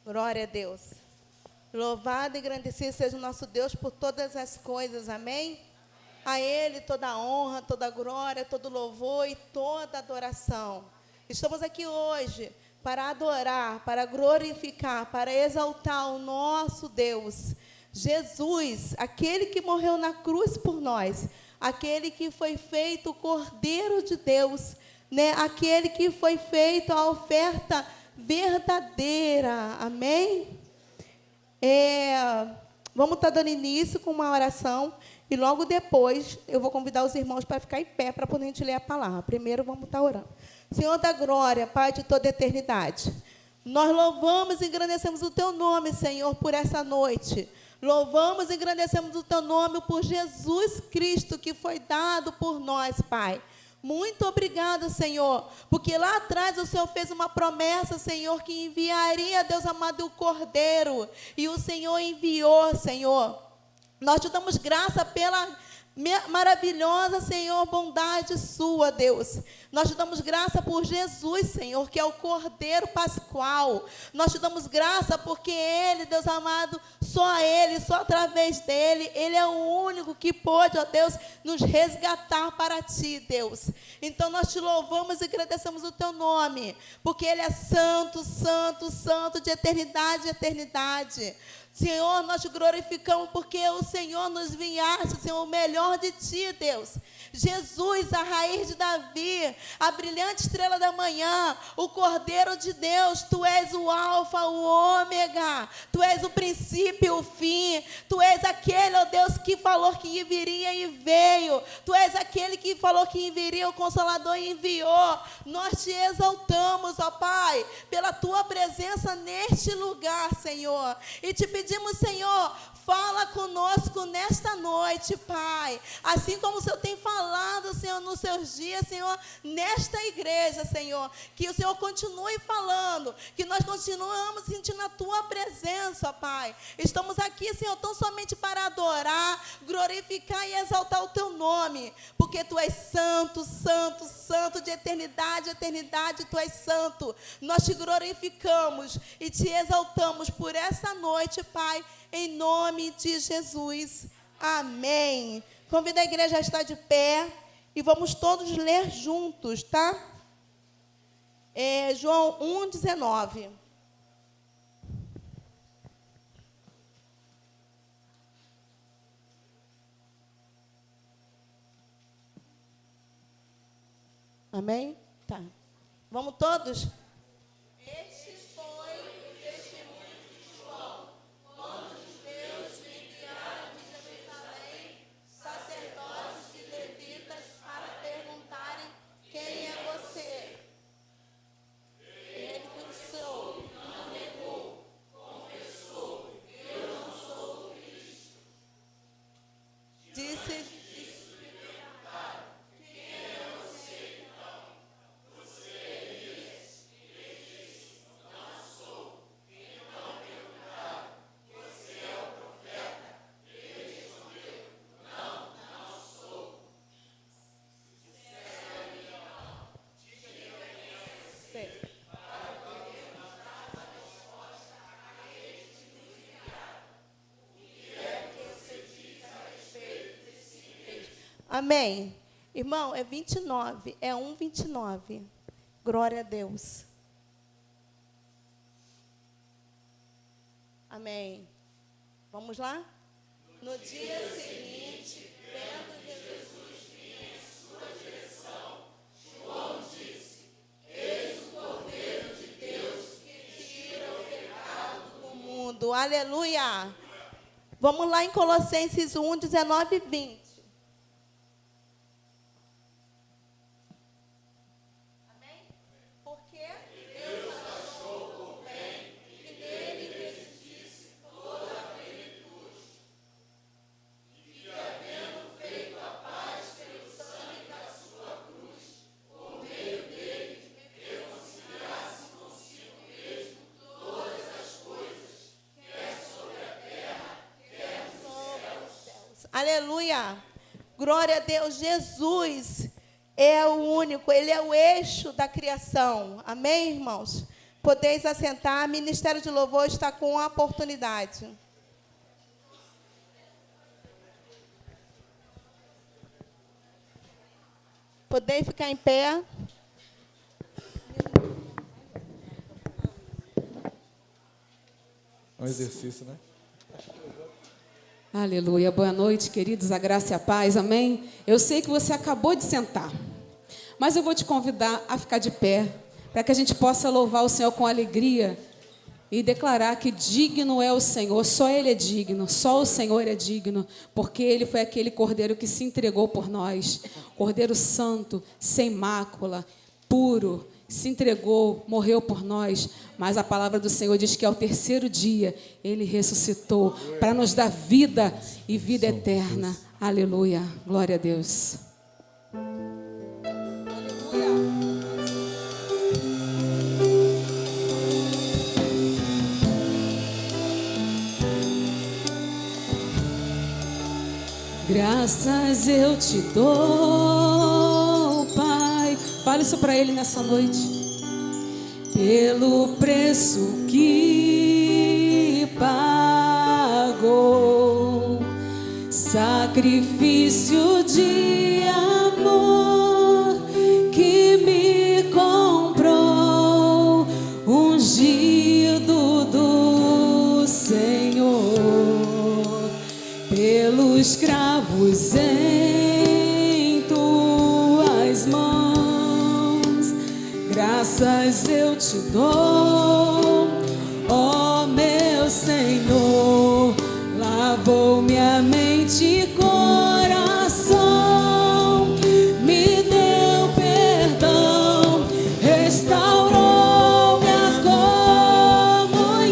Glória a Deus. Louvado e agradecido seja o nosso Deus por todas as coisas, amém? A Ele toda a honra, toda a glória, todo louvor e toda adoração. Estamos aqui hoje para adorar, para glorificar, para exaltar o nosso Deus. Jesus, aquele que morreu na cruz por nós, aquele que foi feito o Cordeiro de Deus, né? Aquele que foi feito a oferta verdadeira, amém? Vamos estar dando início com uma oração e logo depois eu vou convidar os irmãos para ficar em pé para poder a gente ler a palavra. Primeiro vamos estar orando. Senhor da glória, Pai de toda a eternidade, nós louvamos e engrandecemos o Teu nome, Senhor, por essa noite. Louvamos e engrandecemos o Teu nome por Jesus Cristo que foi dado por nós, Pai. Muito obrigado, Senhor, porque lá atrás o Senhor fez uma promessa, Senhor, que enviaria, Deus amado, o Cordeiro. E o Senhor enviou, Senhor. Nós te damos graça pela maravilhosa, Senhor, bondade sua, Deus. Nós te damos graça por Jesus, Senhor, que é o Cordeiro Pascual. Nós te damos graça porque Ele, Deus amado, só Ele, só através dEle, Ele é o único que pôde, ó Deus, nos resgatar para Ti, Deus. Então nós te louvamos e agradecemos o Teu nome, porque Ele é santo, santo, santo, de eternidade em eternidade. Senhor, nós te glorificamos porque o Senhor nos enviaste, Senhor, o melhor de Ti, Deus. Jesus, a raiz de Davi, a brilhante estrela da manhã, o Cordeiro de Deus, Tu és o alfa, o ômega, Tu és o princípio e o fim, Tu és aquele, ó Deus, que falou que viria e veio, Tu és aquele que falou que viria o Consolador e enviou. Nós Te exaltamos, ó Pai, pela Tua presença neste lugar, Senhor, e Te pedimos, Senhor, fala conosco nesta noite, Pai. Assim como o Senhor tem falado, Senhor, nos seus dias, Senhor, nesta igreja, Senhor. Que o Senhor continue falando, que nós continuamos sentindo a Tua presença, Pai. Estamos aqui, Senhor, tão somente para adorar, glorificar e exaltar o Teu nome. Porque Tu és santo, santo, santo, de eternidade a eternidade, Tu és santo. Nós Te glorificamos e Te exaltamos por essa noite, Pai, em nome de Jesus. Amém. Convido a igreja a estar de pé e vamos todos ler juntos, tá? João 1,19. Amém? Tá. Vamos todos? Amém. Irmão, é 29, é 1:29. Glória a Deus. Amém. Vamos lá? No dia seguinte, vendo que Jesus vinha em sua direção, João disse: Eis o Cordeiro de Deus que tira o pecado do mundo. Aleluia. Vamos lá em Colossenses 1:19 e 20. Aleluia, glória a Deus. Jesus é o único, Ele é o eixo da criação, amém, irmãos? Podeis assentar, Ministério de Louvor está com a oportunidade. Podeis ficar em pé. É um exercício, né? Aleluia. Boa noite, queridos. A graça e a paz. Amém? Eu sei que você acabou de sentar, mas eu vou te convidar a ficar de pé, para que a gente possa louvar o Senhor com alegria e declarar que digno é o Senhor. Só Ele é digno, só o Senhor é digno, porque Ele foi aquele cordeiro que se entregou por nós. Cordeiro santo, sem mácula, puro, se entregou, morreu por nós, mas a palavra do Senhor diz que ao terceiro dia Ele ressuscitou para nos dar vida e vida eterna. Aleluia, glória a Deus. Graças eu te dou, Pai. Fale isso para Ele nessa noite. Pelo preço que pagou, sacrifício de amor que me comprou, ungido do Senhor, pelos cravos em tuas mãos. Graças eu te dou, ó meu Senhor. Lavou minha mente e coração, me deu perdão, restaurou minha comunhão.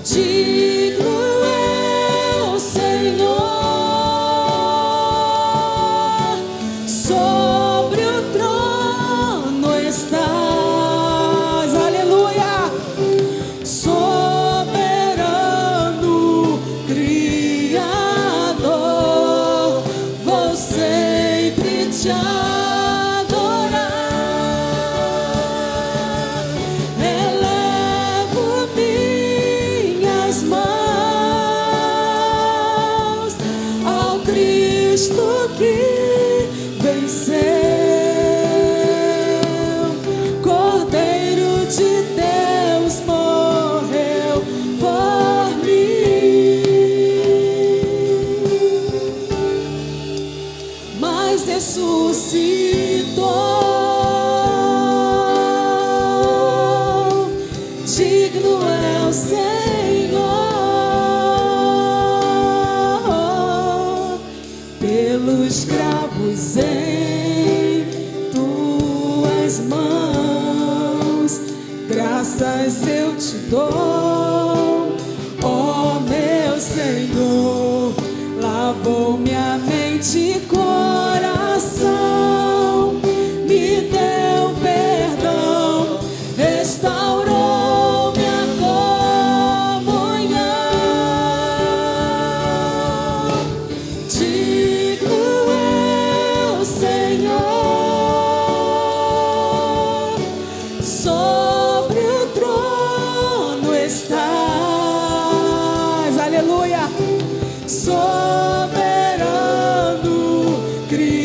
Digno é o Senhor, sobre o trono estás, aleluia, soberano Criador, vou sempre te adorar, elevo minhas mãos ao Cristo que venceu, Cordeiro de Deus morreu por mim, mas ressuscitou. Digno é o Senhor, pelos cravos em tuas mãos. Graças eu te dou, ó meu Senhor. Lavou minha mente e coração, me deu perdão, restaurou minha comunhão. Digno é o Senhor, sobre o trono estás, aleluia, soberano Criador,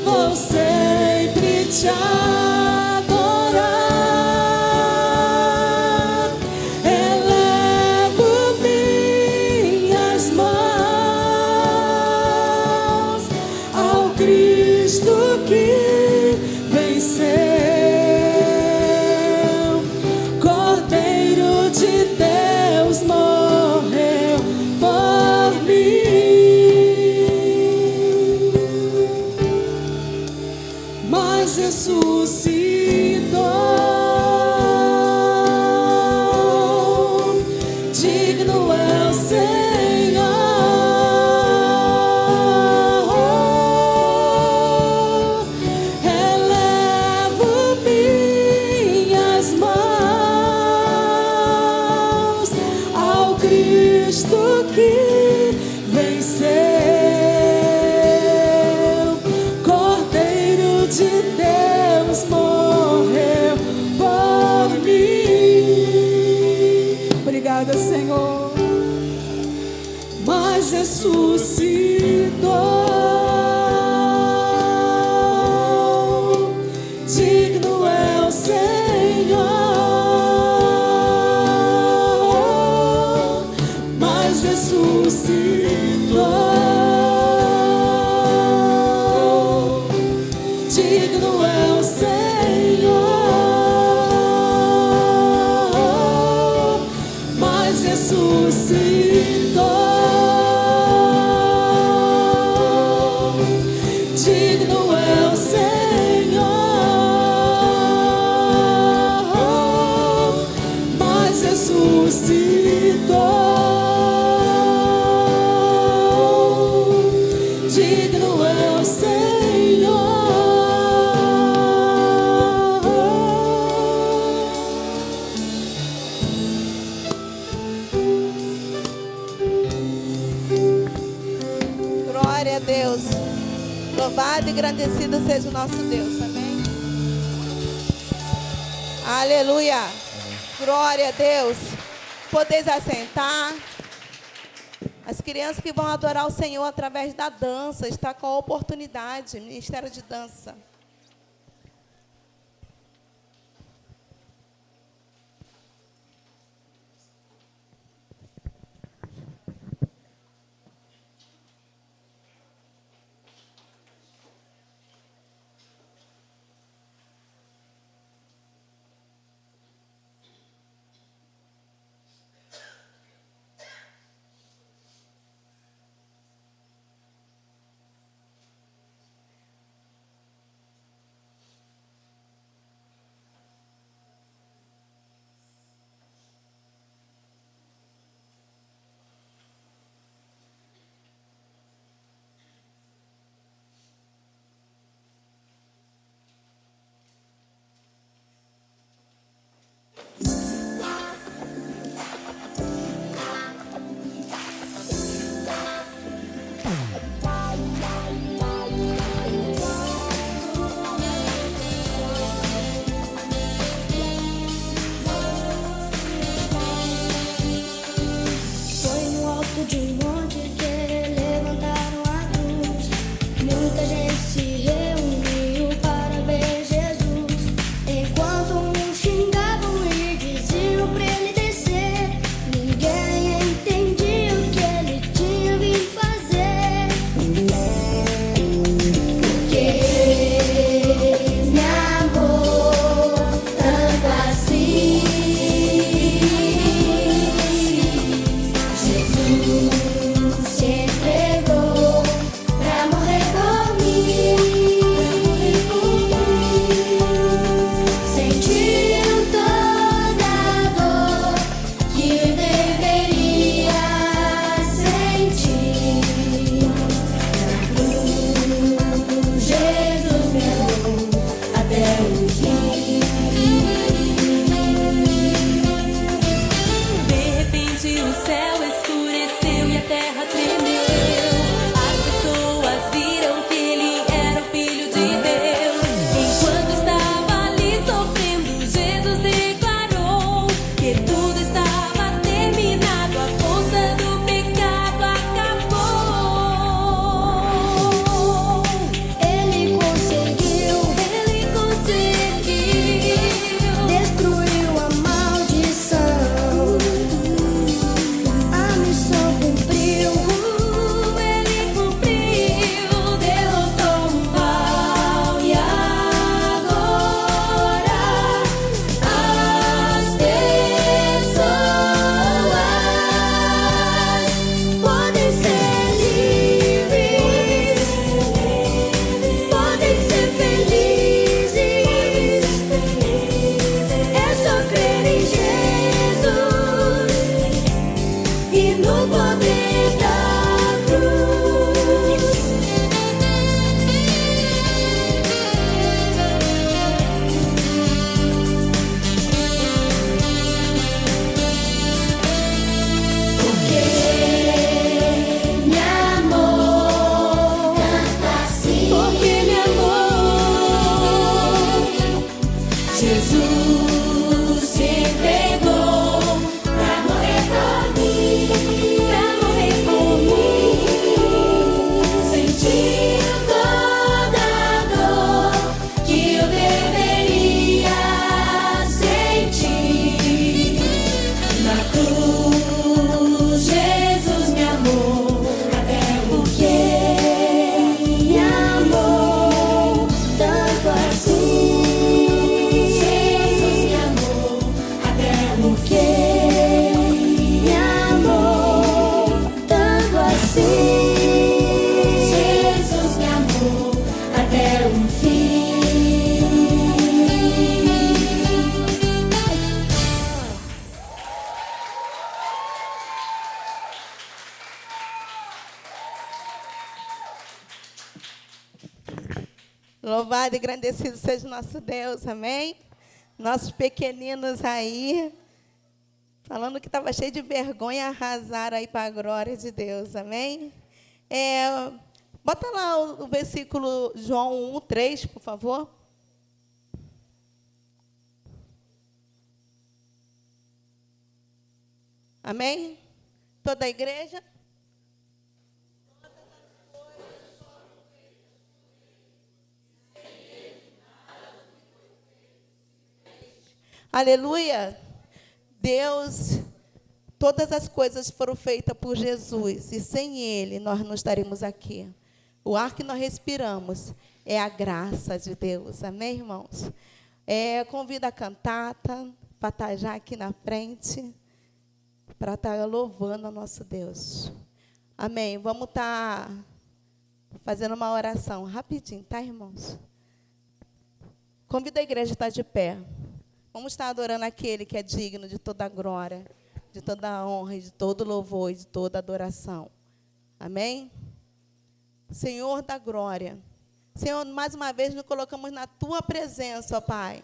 vou sempre te adorar, elevo minhas mãos ao Cristo que venceu, Cordeiro de Deus morreu por mim, mas ressuscitou. Digno é o Senhor, elevo minhas mãos ao Cristo que venceu, Cordeiro Senhor, mas ressuscitou. Digno é o Senhor, mas ressuscitou. Digno é o Senhor, mas ressuscitou. Digno é o Senhor, mas ressuscitou. Digno é o Senhor. Glória a Deus. Louvado e agradecido seja o nosso Deus. Amém? Aleluia. Glória a Deus. Podeis assentar. As crianças que vão adorar o Senhor através da dança, está com a oportunidade, Ministério de Dança. Louvado e agradecido seja o nosso Deus, amém? Nossos pequeninos aí, falando que estava cheio de vergonha, arrasaram aí para a glória de Deus, amém? Bota lá o versículo João 1:3, por favor. Amém? Toda a igreja? Aleluia! Deus, todas as coisas foram feitas por Jesus, e sem Ele nós não estaremos aqui. O ar que nós respiramos é a graça de Deus, amém, irmãos? Convido a cantata para estar já aqui na frente, para estar louvando o nosso Deus. Amém. Vamos estar fazendo uma oração rapidinho, tá, irmãos? Convido a igreja a estar de pé. Vamos estar adorando aquele que é digno de toda a glória, de toda a honra, de todo louvor e de toda adoração. Amém? Senhor da glória. Senhor, mais uma vez nos colocamos na Tua presença, ó Pai.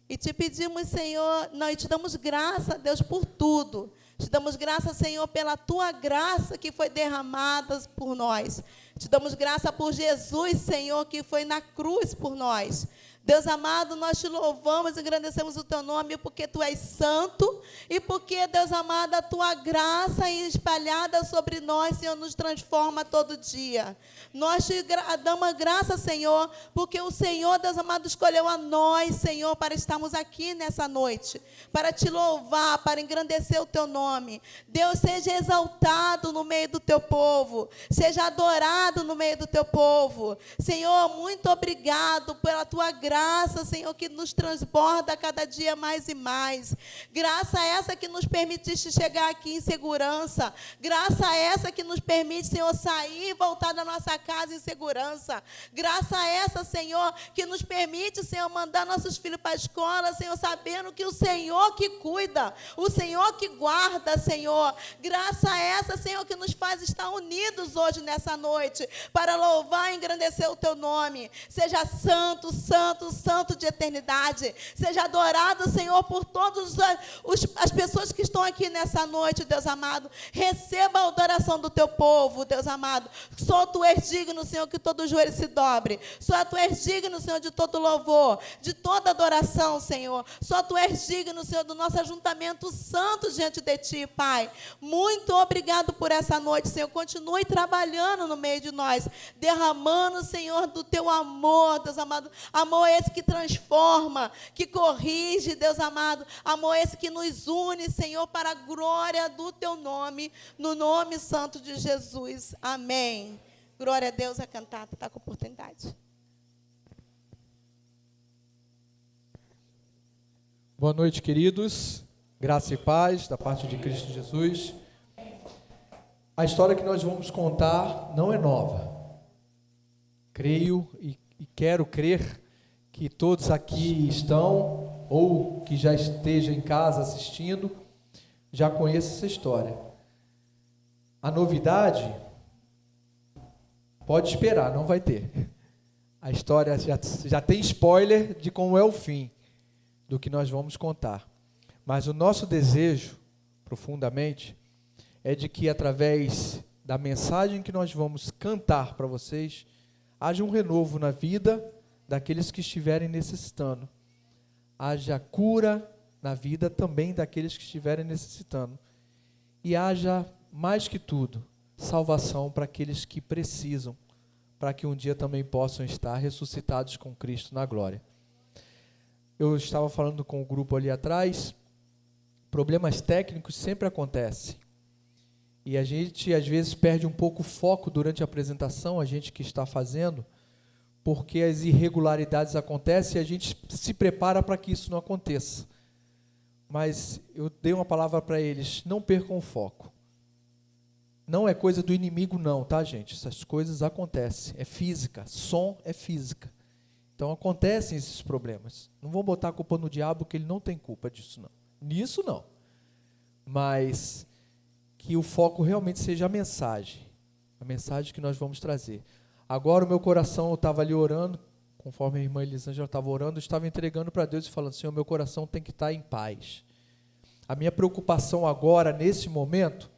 E te pedimos, Senhor, nós te damos graça, Deus, por tudo. Te damos graça, Senhor, pela Tua graça que foi derramada por nós. Te damos graça por Jesus, Senhor, que foi na cruz por nós. Deus amado, nós te louvamos e agradecemos o Teu nome, porque Tu és santo e porque, Deus amado, a Tua graça espalhada sobre nós, Senhor, nos transforma todo dia. Nós te damos graça, Senhor, porque o Senhor, Deus amado, escolheu a nós, Senhor, para estarmos aqui nessa noite, para Te louvar, para engrandecer o Teu nome. Deus, seja exaltado no meio do Teu povo, seja adorado no meio do Teu povo. Senhor, muito obrigado pela Tua graça, Senhor, que nos transborda cada dia mais e mais. Graça essa que nos permitiste chegar aqui em segurança. Graça essa que nos permite, Senhor, sair e voltar da nossa casa em segurança. Graça essa, Senhor, que nos permite, Senhor, mandar nossos filhos para a escola, Senhor, sabendo que o Senhor que cuida, o Senhor que guarda, Senhor. Graça essa, Senhor, que nos faz estar unidos hoje nessa noite, para louvar e engrandecer o Teu nome. Seja santo, santo, santo de eternidade. Seja adorado, Senhor, por todas as pessoas que estão aqui nessa noite, Deus amado. Receba a adoração do Teu povo, Deus amado. Só Tu és digno, Senhor, que todo joelho se dobre. Só Tu és digno, Senhor, de todo louvor, de toda adoração, Senhor. Só Tu és digno, Senhor, do nosso ajuntamento santo diante de Ti, Pai. Muito obrigado por essa noite, Senhor. Continue trabalhando no meio de nós, derramando, Senhor, do Teu amor, Deus amado. Amor esse que transforma, que corrige, Deus amado. Amor esse que nos une, Senhor, para a glória do Teu nome, no nome santo de Jesus. Amém. Glória a Deus, a cantata está com oportunidade. Boa noite, queridos. Graça e paz da parte de Cristo Jesus. A história que nós vamos contar não é nova. Creio e quero crer que todos aqui estão, ou que já estejam em casa assistindo, já conhecem essa história. A novidade, pode esperar, não vai ter. A história já tem spoiler de como é o fim do que nós vamos contar. Mas o nosso desejo, profundamente, é de que através da mensagem que nós vamos cantar para vocês, haja um renovo na vida daqueles que estiverem necessitando. Haja cura na vida também daqueles que estiverem necessitando. E haja, mais que tudo, salvação para aqueles que precisam, para que um dia também possam estar ressuscitados com Cristo na glória. Eu estava falando com o grupo ali atrás, problemas técnicos sempre acontecem. E a gente, às vezes, perde um pouco o foco durante a apresentação, a gente que está fazendo, porque as irregularidades acontecem e a gente se prepara para que isso não aconteça. Mas eu dei uma palavra para eles, não percam o foco. Não é coisa do inimigo não, tá, gente? Essas coisas acontecem, é física, som é física. Então acontecem esses problemas. Não vão botar a culpa no diabo, que ele não tem culpa disso não. Nisso não. Mas que o foco realmente seja a mensagem que nós vamos trazer. Agora o meu coração, eu estava ali orando conforme a irmã Elisângela estava orando, eu estava entregando para Deus e falando: Senhor, meu coração tem que estar em paz. A minha preocupação agora, nesse momento,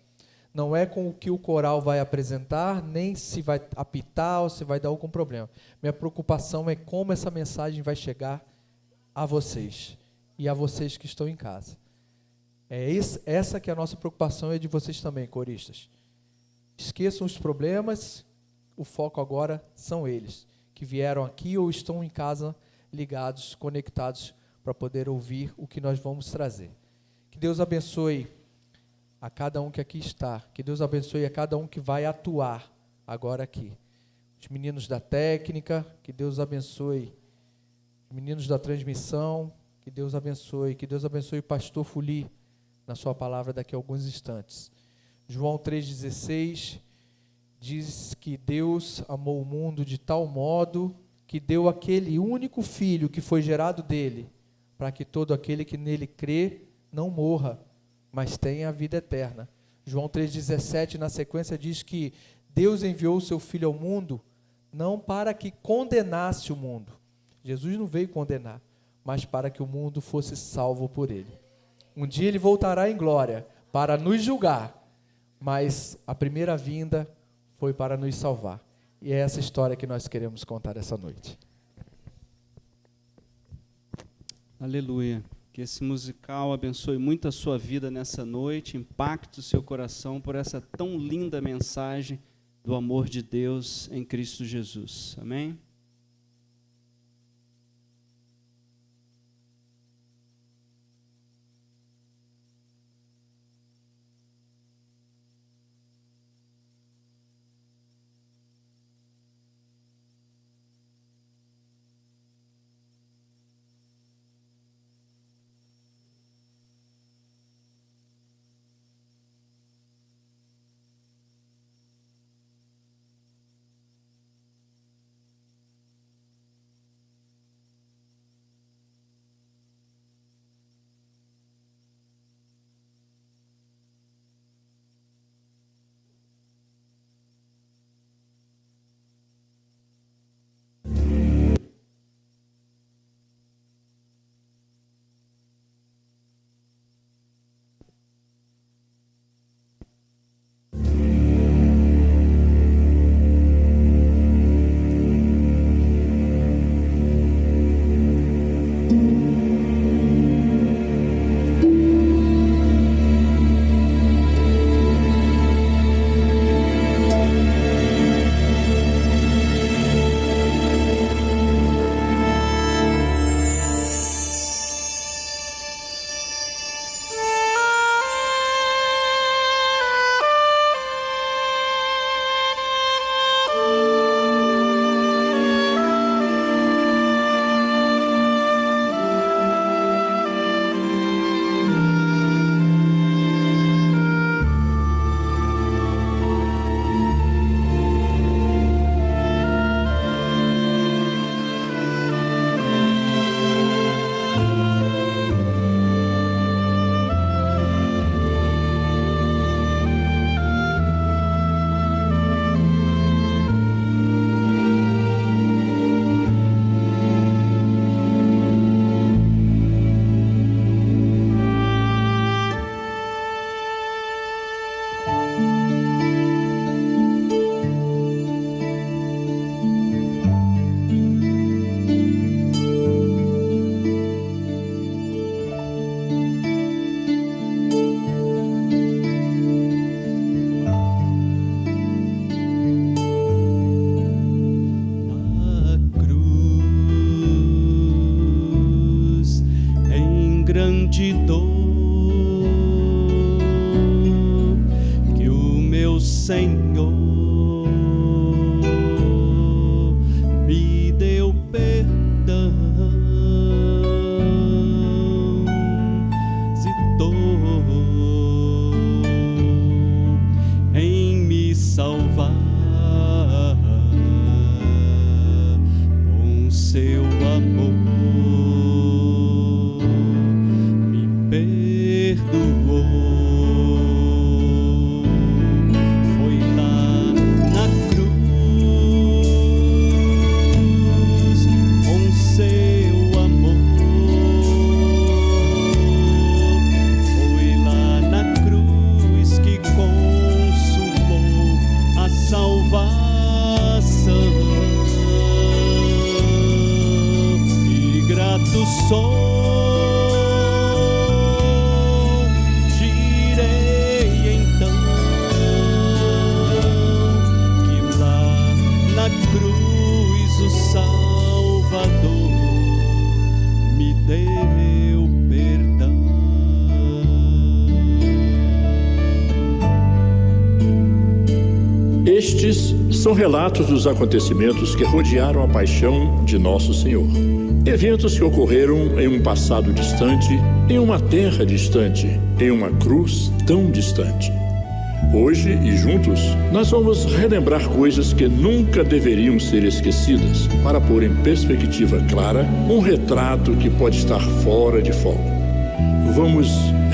não é com o que o coral vai apresentar, nem se vai apitar ou se vai dar algum problema. Minha preocupação é como essa mensagem vai chegar a vocês e a vocês que estão em casa. Essa que é a nossa preocupação, é de vocês também, coristas. Esqueçam os problemas, o foco agora são eles, que vieram aqui ou estão em casa ligados, conectados, para poder ouvir o que nós vamos trazer. Que Deus abençoe a cada um que aqui está, que Deus abençoe a cada um que vai atuar agora aqui. Os meninos da técnica, que Deus abençoe. Os meninos da transmissão, que Deus abençoe o pastor Fuli, na sua palavra daqui a alguns instantes. João 3,16 diz que Deus amou o mundo de tal modo que deu aquele único filho que foi gerado dele, para que todo aquele que nele crê não morra, mas tenha a vida eterna. João 3,17 na sequência diz que Deus enviou o seu filho ao mundo não para que condenasse o mundo. Jesus não veio condenar, mas para que o mundo fosse salvo por ele. Um dia ele voltará em glória para nos julgar, mas a primeira vinda foi para nos salvar. E é essa história que nós queremos contar essa noite. Aleluia. Que esse musical abençoe muito a sua vida nessa noite, impacte o seu coração por essa tão linda mensagem do amor de Deus em Cristo Jesus. Amém? grande dor que o meu Senhor me deu perdão, hesitou em me salvar com seu amor. Perdoou, foi lá Estes são relatos dos acontecimentos que rodearam a paixão de Nosso Senhor. Eventos que ocorreram em um passado distante, em uma terra distante, em uma cruz tão distante. Hoje, e juntos, nós vamos relembrar coisas que nunca deveriam ser esquecidas, para pôr em perspectiva clara um retrato que pode estar fora de foco. Vamos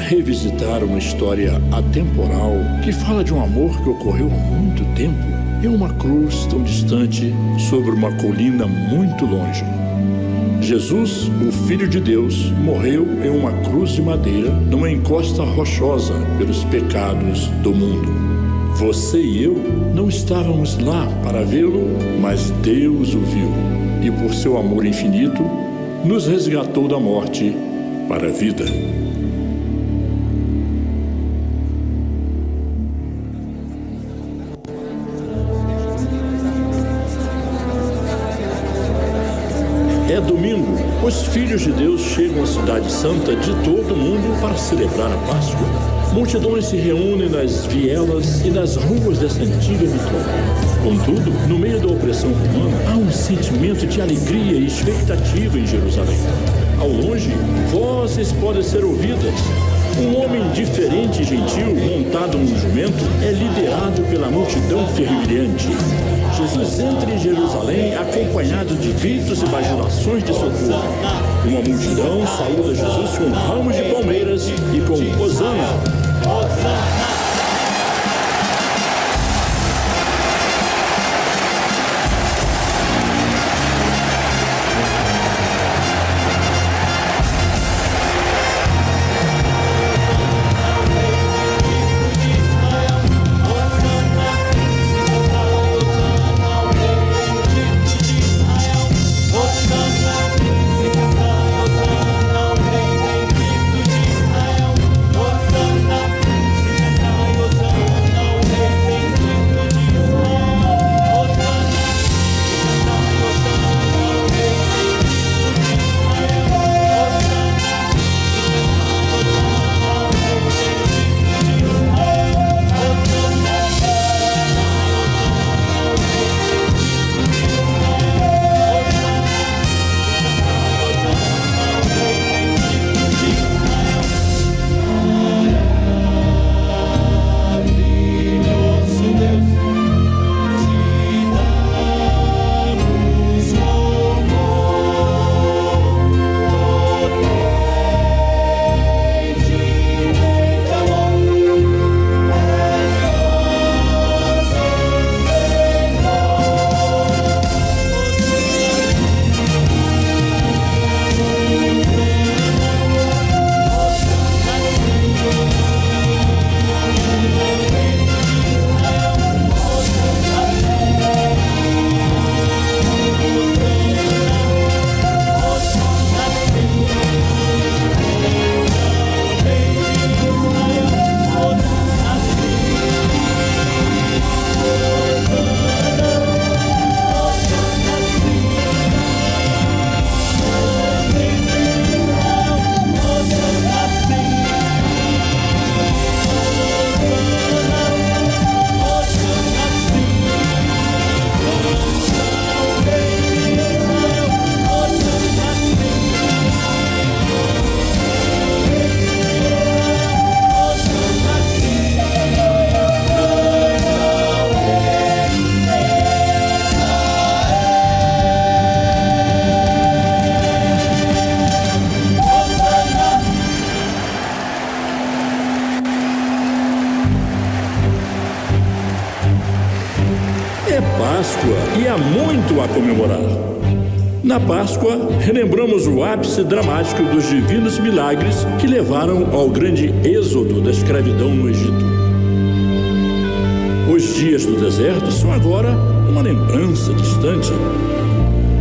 revisitar uma história atemporal que fala de um amor que ocorreu há muito tempo, em uma cruz tão distante, sobre uma colina muito longe. Jesus, o Filho de Deus, morreu em uma cruz de madeira, numa encosta rochosa, pelos pecados do mundo. Você e eu não estávamos lá para vê-lo, mas Deus o viu, e por seu amor infinito, nos resgatou da morte para a vida. É domingo, os filhos de Deus chegam à cidade santa de todo o mundo para celebrar a Páscoa. Multidões se reúnem nas vielas e nas ruas dessa antiga metrópole. Contudo, no meio da opressão romana, há um sentimento de alegria e expectativa em Jerusalém. Ao longe, vozes podem ser ouvidas. Um homem diferente e gentil, montado num jumento, é liderado pela multidão fervilhante. Jesus entra em Jerusalém acompanhado de gritos e bajulações de socorro. Uma multidão saúda Jesus com ramos de palmeiras e com Hosana. Hosana! Páscoa e há muito a comemorar. Na Páscoa, relembramos o ápice dramático dos divinos milagres que levaram ao grande êxodo da escravidão no Egito. Os dias do deserto são agora uma lembrança distante.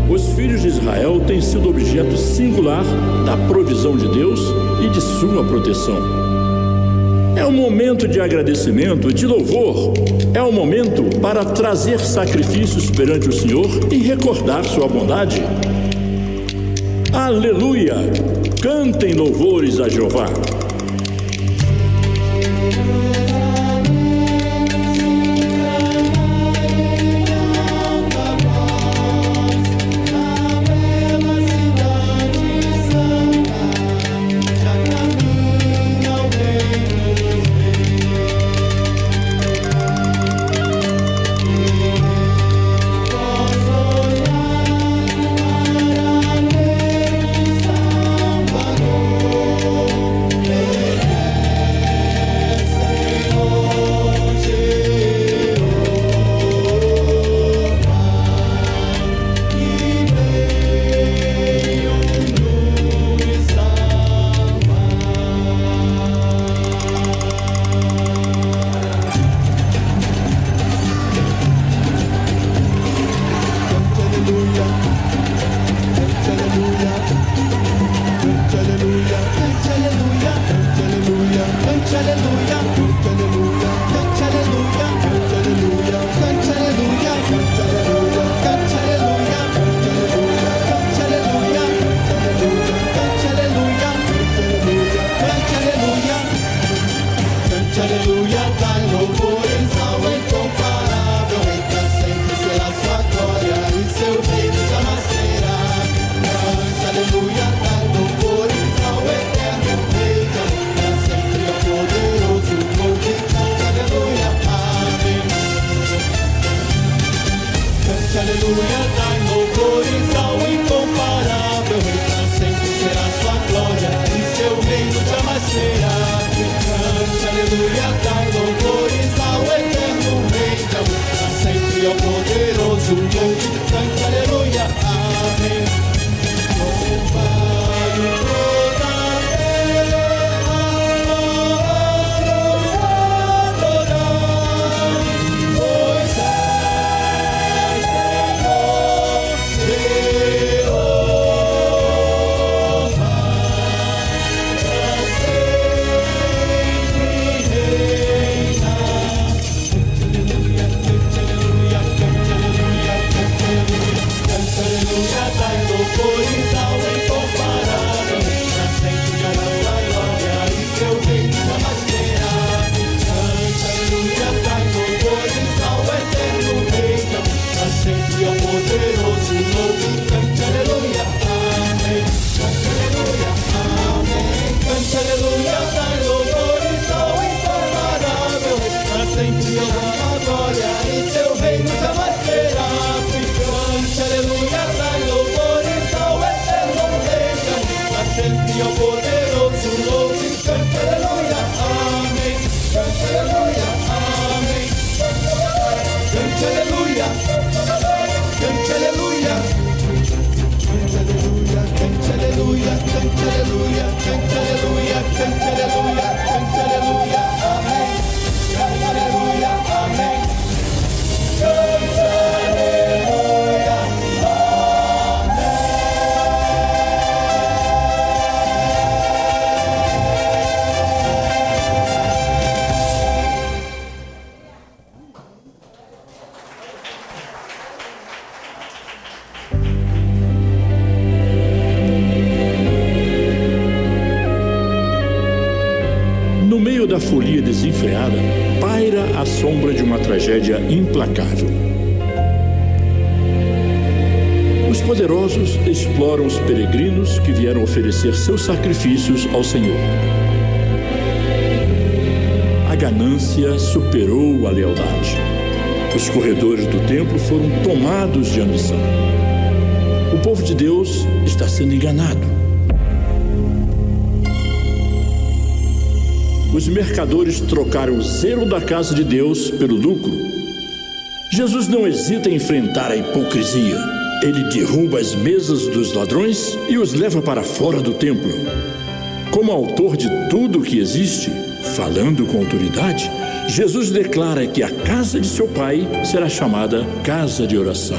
Os filhos de Israel têm sido objeto singular da provisão de Deus e de sua proteção. É um momento de agradecimento, de louvor. É um momento para trazer sacrifícios perante o Senhor e recordar sua bondade. Aleluia! Cantem louvores a Jeová. aleluia, dai louvores ao incomparável Rei, pra sempre será sua glória e seu reino jamais será. Cante, aleluia, dai louvores ao eterno Rei, pra sempre é poderoso, louve, cante, aleluia, amém. Cante, aleluia, dai louvores ao incomparável Rei, pra sempre será sua glória e seu reino jamais será. Cante, aleluia, dai louvores ao eterno Rei, pra sempre é o poderoso, louve, cante, aleluia, amém. Louvai toda a terra, adorar, pois és Da folia desenfreada, paira a sombra de uma tragédia implacável. Os poderosos exploram os peregrinos que vieram oferecer seus sacrifícios ao Senhor. A ganância superou a lealdade. Os corredores do templo foram tomados de ambição. O povo de Deus está sendo enganado. Os mercadores trocaram o zelo da casa de Deus pelo lucro. Jesus não hesita em enfrentar a hipocrisia. Ele derruba as mesas dos ladrões e os leva para fora do templo. Como autor de tudo o que existe, falando com autoridade, Jesus declara que a casa de seu Pai será chamada casa de oração.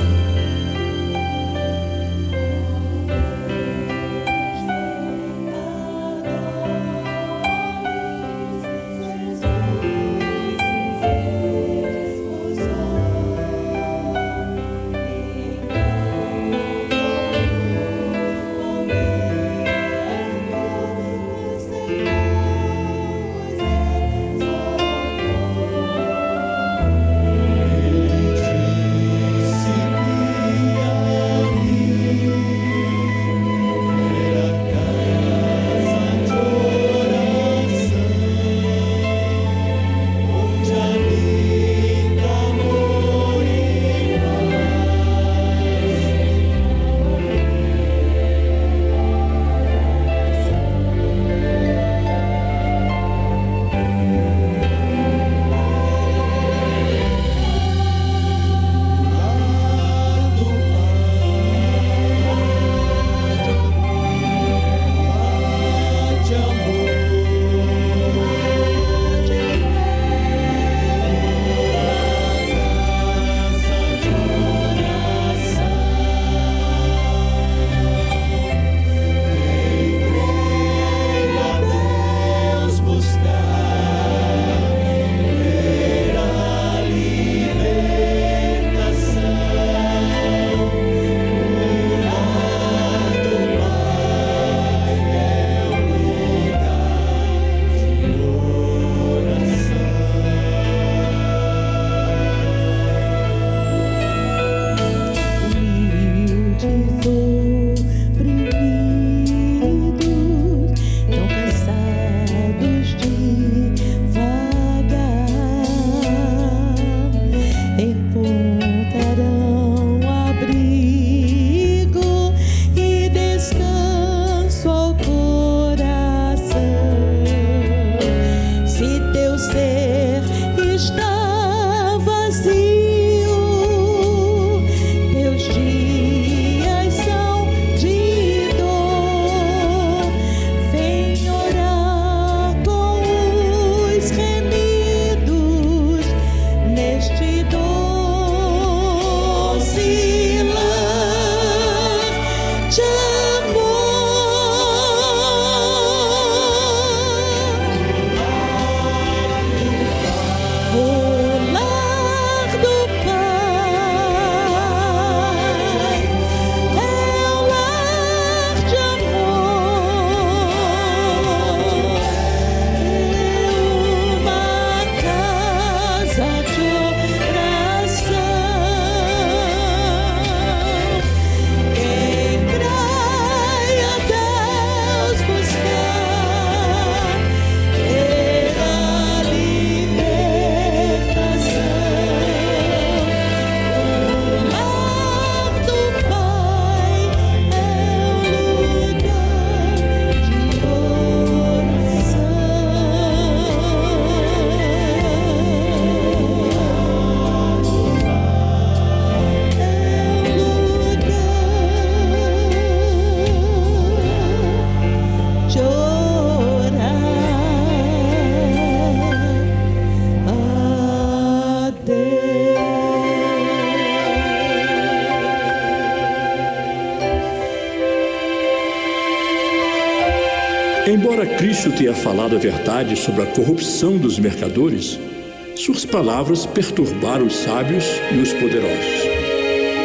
Embora Cristo tenha falado a verdade sobre a corrupção dos mercadores, suas palavras perturbaram os sábios e os poderosos.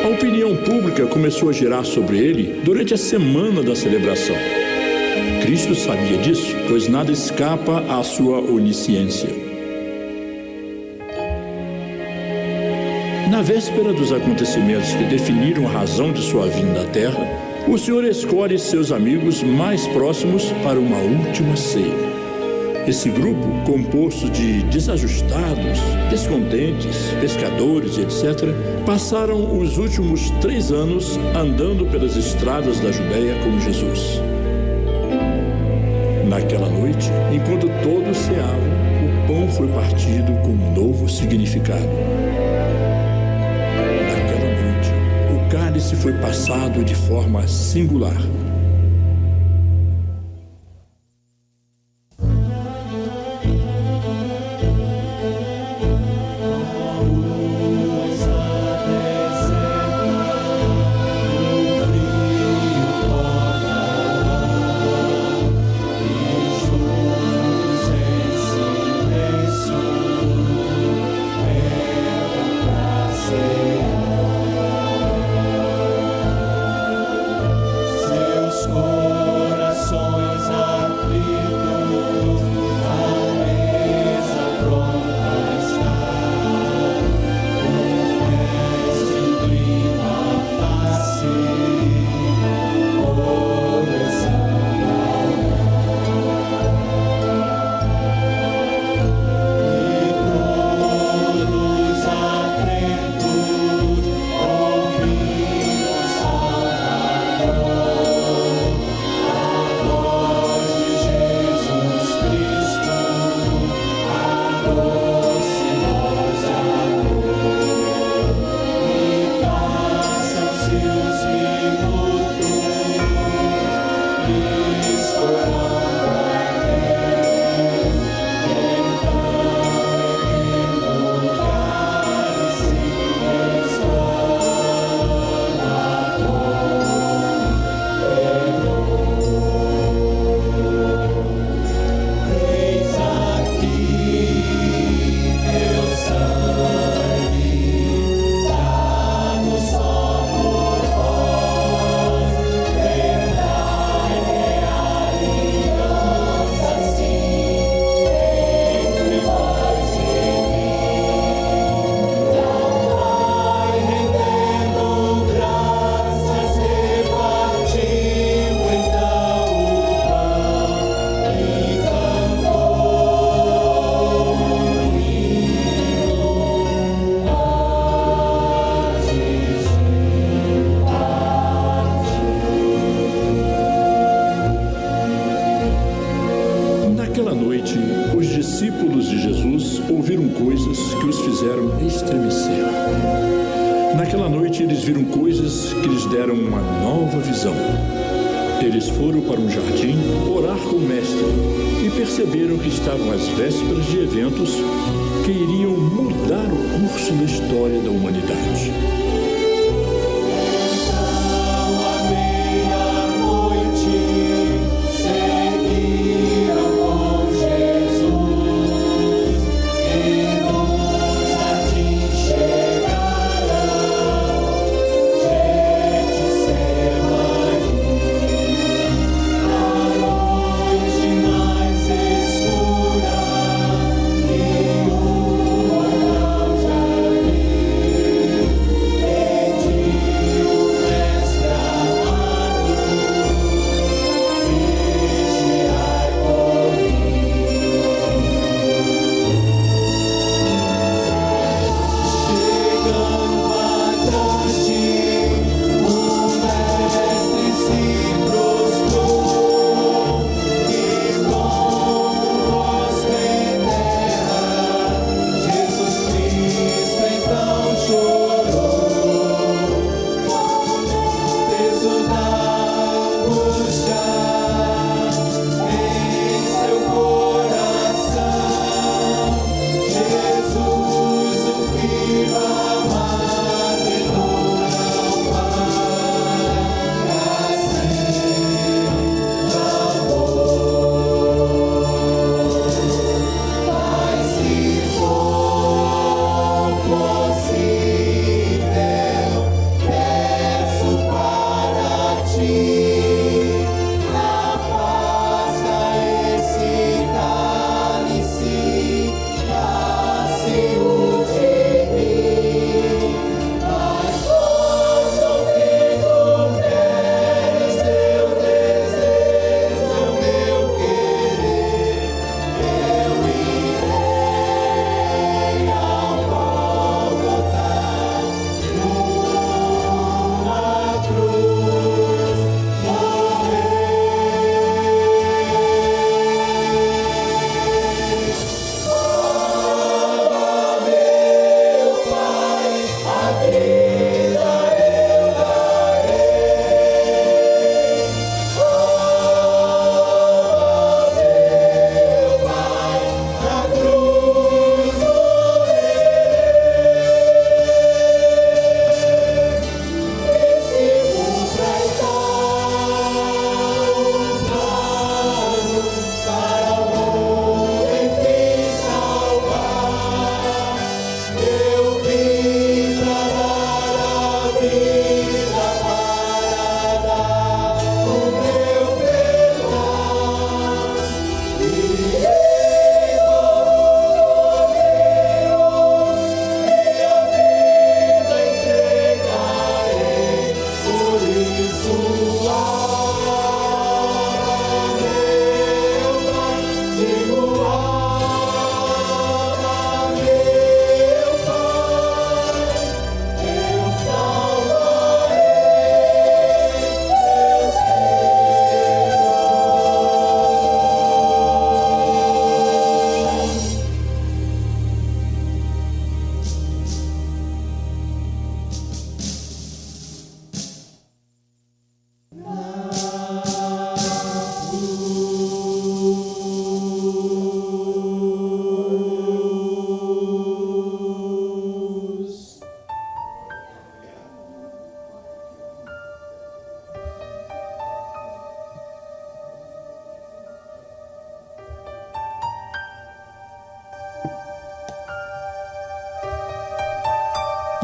A opinião pública começou a girar sobre ele durante a semana da celebração. Cristo sabia disso, pois nada escapa à sua onisciência. Na véspera dos acontecimentos que definiram a razão de sua vinda à Terra, o Senhor escolhe seus amigos mais próximos para uma última ceia. Esse grupo, composto de desajustados, descontentes, pescadores, etc., passaram os últimos 3 anos andando pelas estradas da Judéia com Jesus. Naquela noite, enquanto todos ceavam, o pão foi partido com um novo significado. Naquela noite, o cálice foi passado de forma singular. discípulos de Jesus ouviram coisas que os fizeram estremecer. Naquela noite eles viram coisas que lhes deram uma nova visão. Eles foram para um jardim orar com o Mestre e perceberam que estavam às vésperas de eventos que iriam mudar o curso da história da humanidade.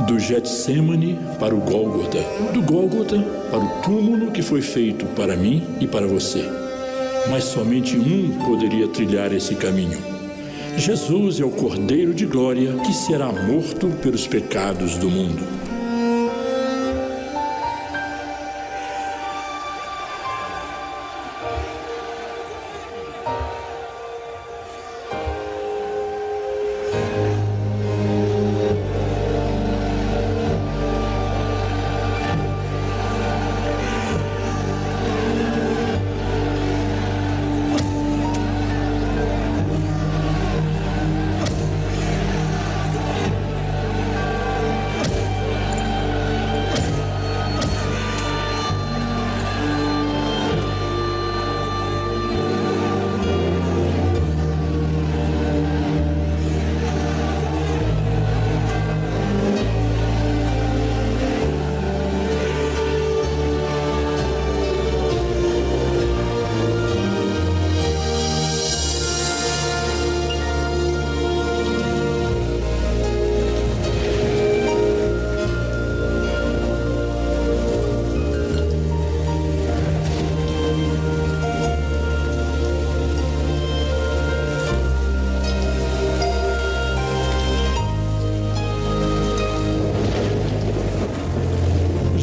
Do Getsêmani para o Gólgota, do Gólgota para o túmulo que foi feito para mim e para você. Mas somente um poderia trilhar esse caminho. Jesus é o Cordeiro de Glória que será morto pelos pecados do mundo.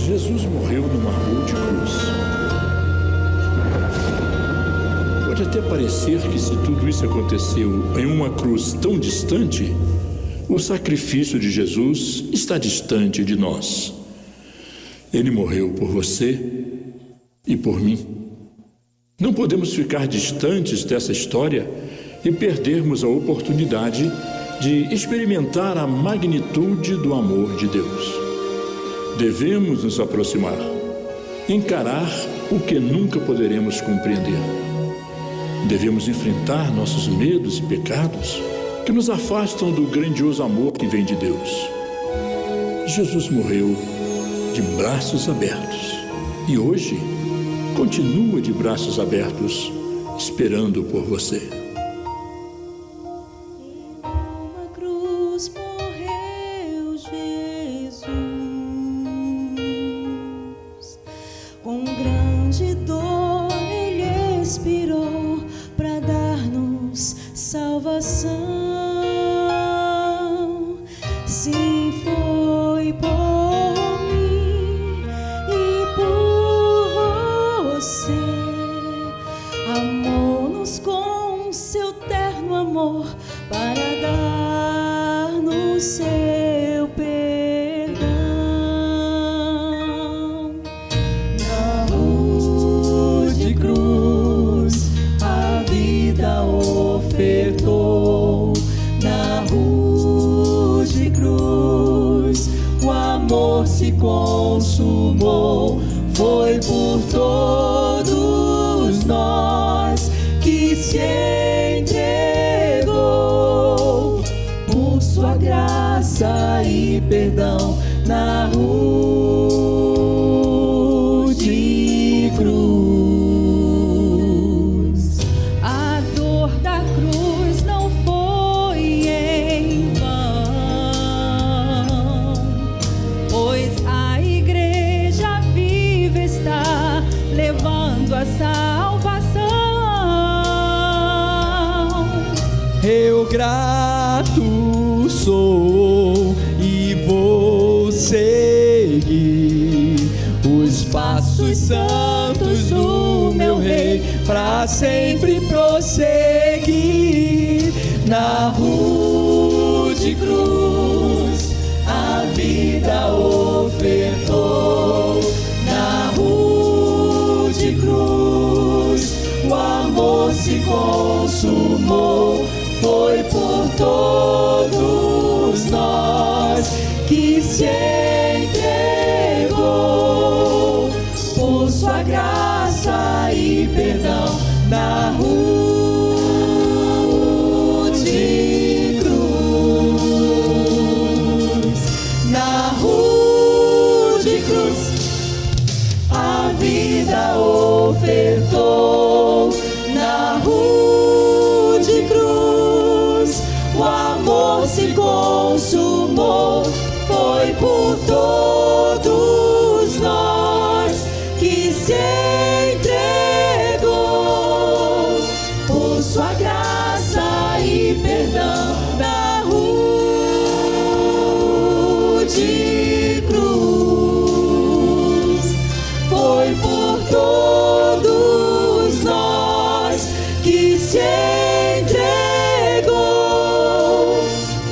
Jesus morreu numa cruz de cruz. Pode até parecer que se tudo isso aconteceu em uma cruz tão distante, o sacrifício de Jesus está distante de nós. Ele morreu por você e por mim. Não podemos ficar distantes dessa história e perdermos a oportunidade de experimentar a magnitude do amor de Deus. Devemos nos aproximar, encarar o que nunca poderemos compreender. Devemos enfrentar nossos medos e pecados que nos afastam do grandioso amor que vem de Deus. Jesus morreu de braços abertos e hoje continua de braços abertos, esperando por você. Numa cruz morreu Jesus, com grande dor ele expirou para dar-nos salvação. Sim, foi por mim e por você. Amou-nos com seu terno amor para dar-nos seu perdão. Na rude cruz a vida ofertou. Na rude cruz o amor se consumou. Foi por todos nós que se entregou, por sua graça e perdão. Na rude cruz, a dor da cruz não foi em vão, pois a igreja viva está levando a salvação. Eu grato sou e vou seguir os passos santos do meu Rei, para sempre prosseguir. Na rude cruz a vida ofertou. Na rude cruz o amor se consumou. Foi por todos nós que se entregou, por sua graça e perdão. Na rude cruz, na rude cruz a vida ofertou. Na rude cruz o amor se consumou. Foi por todos nós que se entregou por sua graça e perdão na rude cruz. Foi por todos nós que se entregou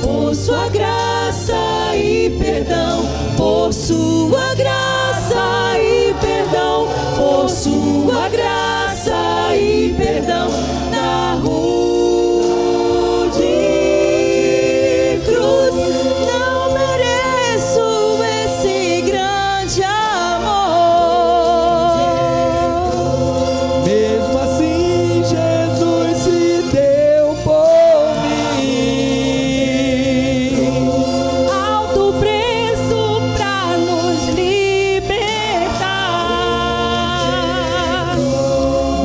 por sua graça e perdão, por sua graça e perdão, por sua graça e perdão na rude cruz. Não mereço esse grande amor, Mesmo assim, Jesus se deu por mim. alto preço pra nos libertar.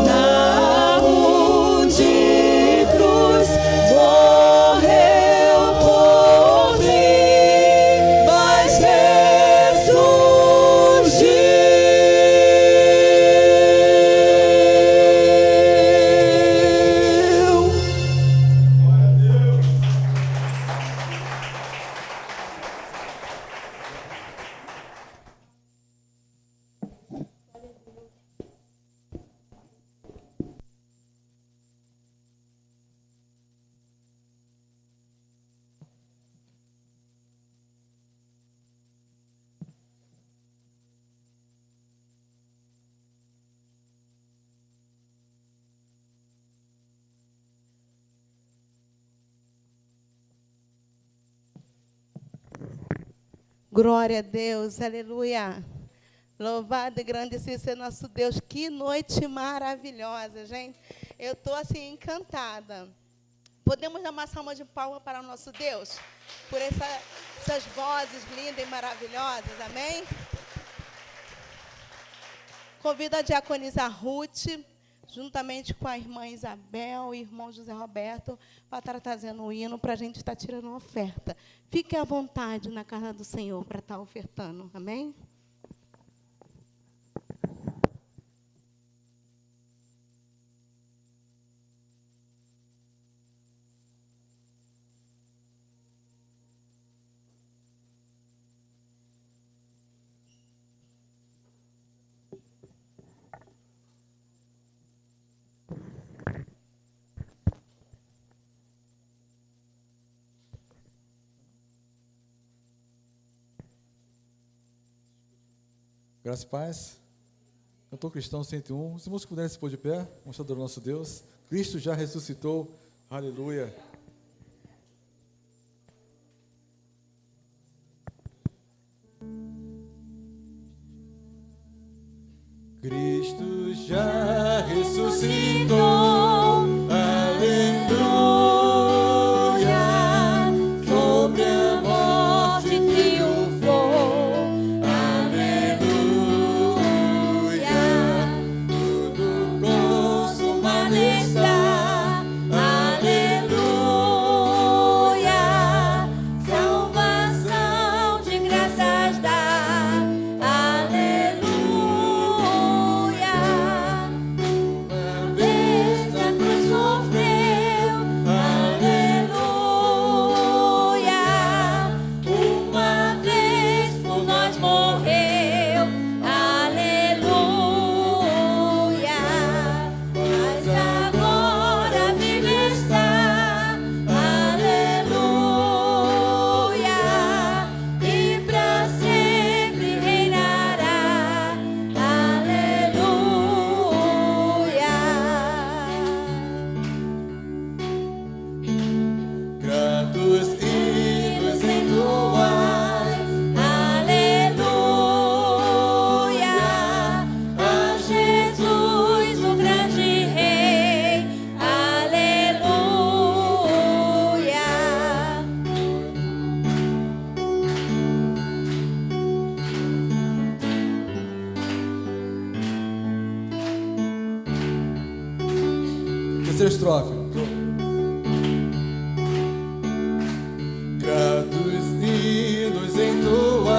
Na rude cruz morreu por mim, mas ressurgiu. Glória a Deus, aleluia. Louvado e grande seja nosso Deus. Que noite maravilhosa, gente. Eu estou assim encantada. Podemos dar uma salva de palmas para o nosso Deus? Por essas vozes lindas e maravilhosas, amém? Convido a diaconisa Ruth, juntamente com a irmã Isabel e o irmão José Roberto, para estar trazendo um hino para a gente estar tirando uma oferta. Fique à vontade na casa do Senhor para estar ofertando, amém? Graças e paz. Cantor Cristão 101. Os irmãos que puderem se pôr de pé, vamos adorar o nosso Deus. Cristo já ressuscitou. Aleluia. Cristo já ressuscitou. Aleluia. Sobre a morte triunfou. Aleluia. Tudo consumado está. Aleluia, salvação de graças dá. Aleluia, uma vez na cruz sofreu. Aleluia, uma vez por nós morreu. Aleluia, mas agora vive está. Aleluia, e para sempre reinará. Aleluia. Gratos hinos entoai. Aleluia, a Jesus, o grande Rei. Aleluia. Terceira estrofe. Gratos hinos entoai.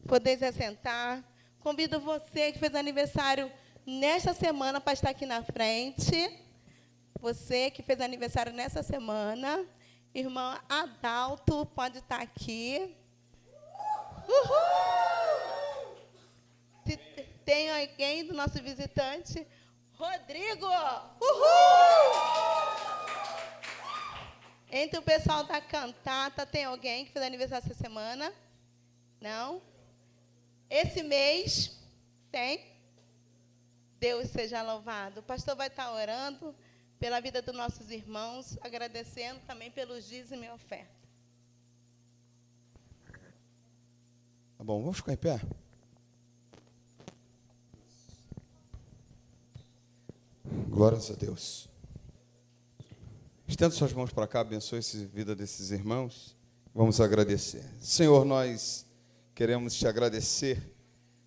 poder se assentar. Convido você que fez aniversário nesta semana para estar aqui na frente. Você que fez aniversário nessa semana. Irmã Adalto pode estar aqui. Uhul! Se tem alguém do nosso visitante, Rodrigo. Uhul! Entre o pessoal da cantata, tem alguém que fez aniversário essa semana? Não? Esse mês tem? Deus seja louvado. O pastor vai estar orando pela vida dos nossos irmãos, agradecendo também pelos dízimos e oferta. Tá bom, vamos ficar em pé? Glórias a Deus. Estenda suas mãos para cá, abençoe a vida desses irmãos. Vamos agradecer. Senhor, nós queremos te agradecer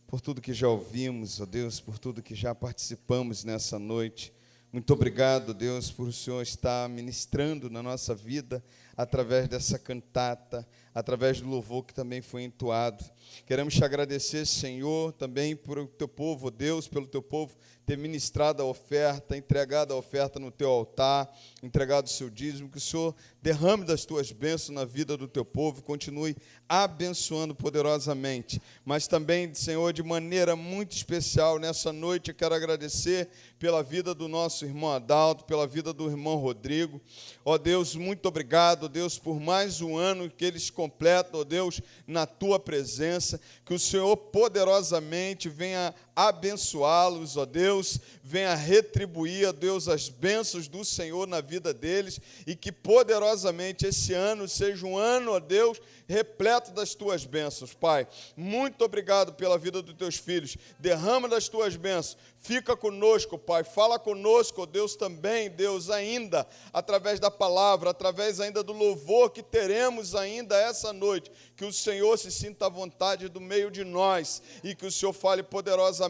por tudo que já ouvimos, ó Deus, por tudo que já participamos nessa noite. Muito obrigado, Deus, por o Senhor estar ministrando na nossa vida através dessa cantata, através do louvor que também foi entoado. Queremos te agradecer, Senhor, também por o teu povo, Deus, pelo teu povo ter ministrado a oferta, entregado a oferta no teu altar, entregado o seu dízimo, que o Senhor derrame das tuas bênçãos na vida do teu povo, continue abençoando poderosamente. Mas também, Senhor, de maneira muito especial, nessa noite eu quero agradecer pela vida do nosso irmão Adalto, pela vida do irmão Rodrigo. Ó Deus, muito obrigado, Deus, por mais um ano que eles completam, ó Deus, na tua presença, que o Senhor poderosamente venha abençoá-los, ó Deus, venha retribuir, ó Deus, as bênçãos do Senhor na vida deles, e que poderosamente esse ano seja um ano, ó Deus, repleto das tuas bênçãos, Pai. Muito obrigado pela vida dos teus filhos, derrama das tuas bênçãos, fica conosco, Pai, fala conosco, ó Deus, também, Deus, ainda, através da palavra, através ainda do louvor que teremos ainda essa noite, que o Senhor se sinta à vontade do meio de nós, e que o Senhor fale poderosamente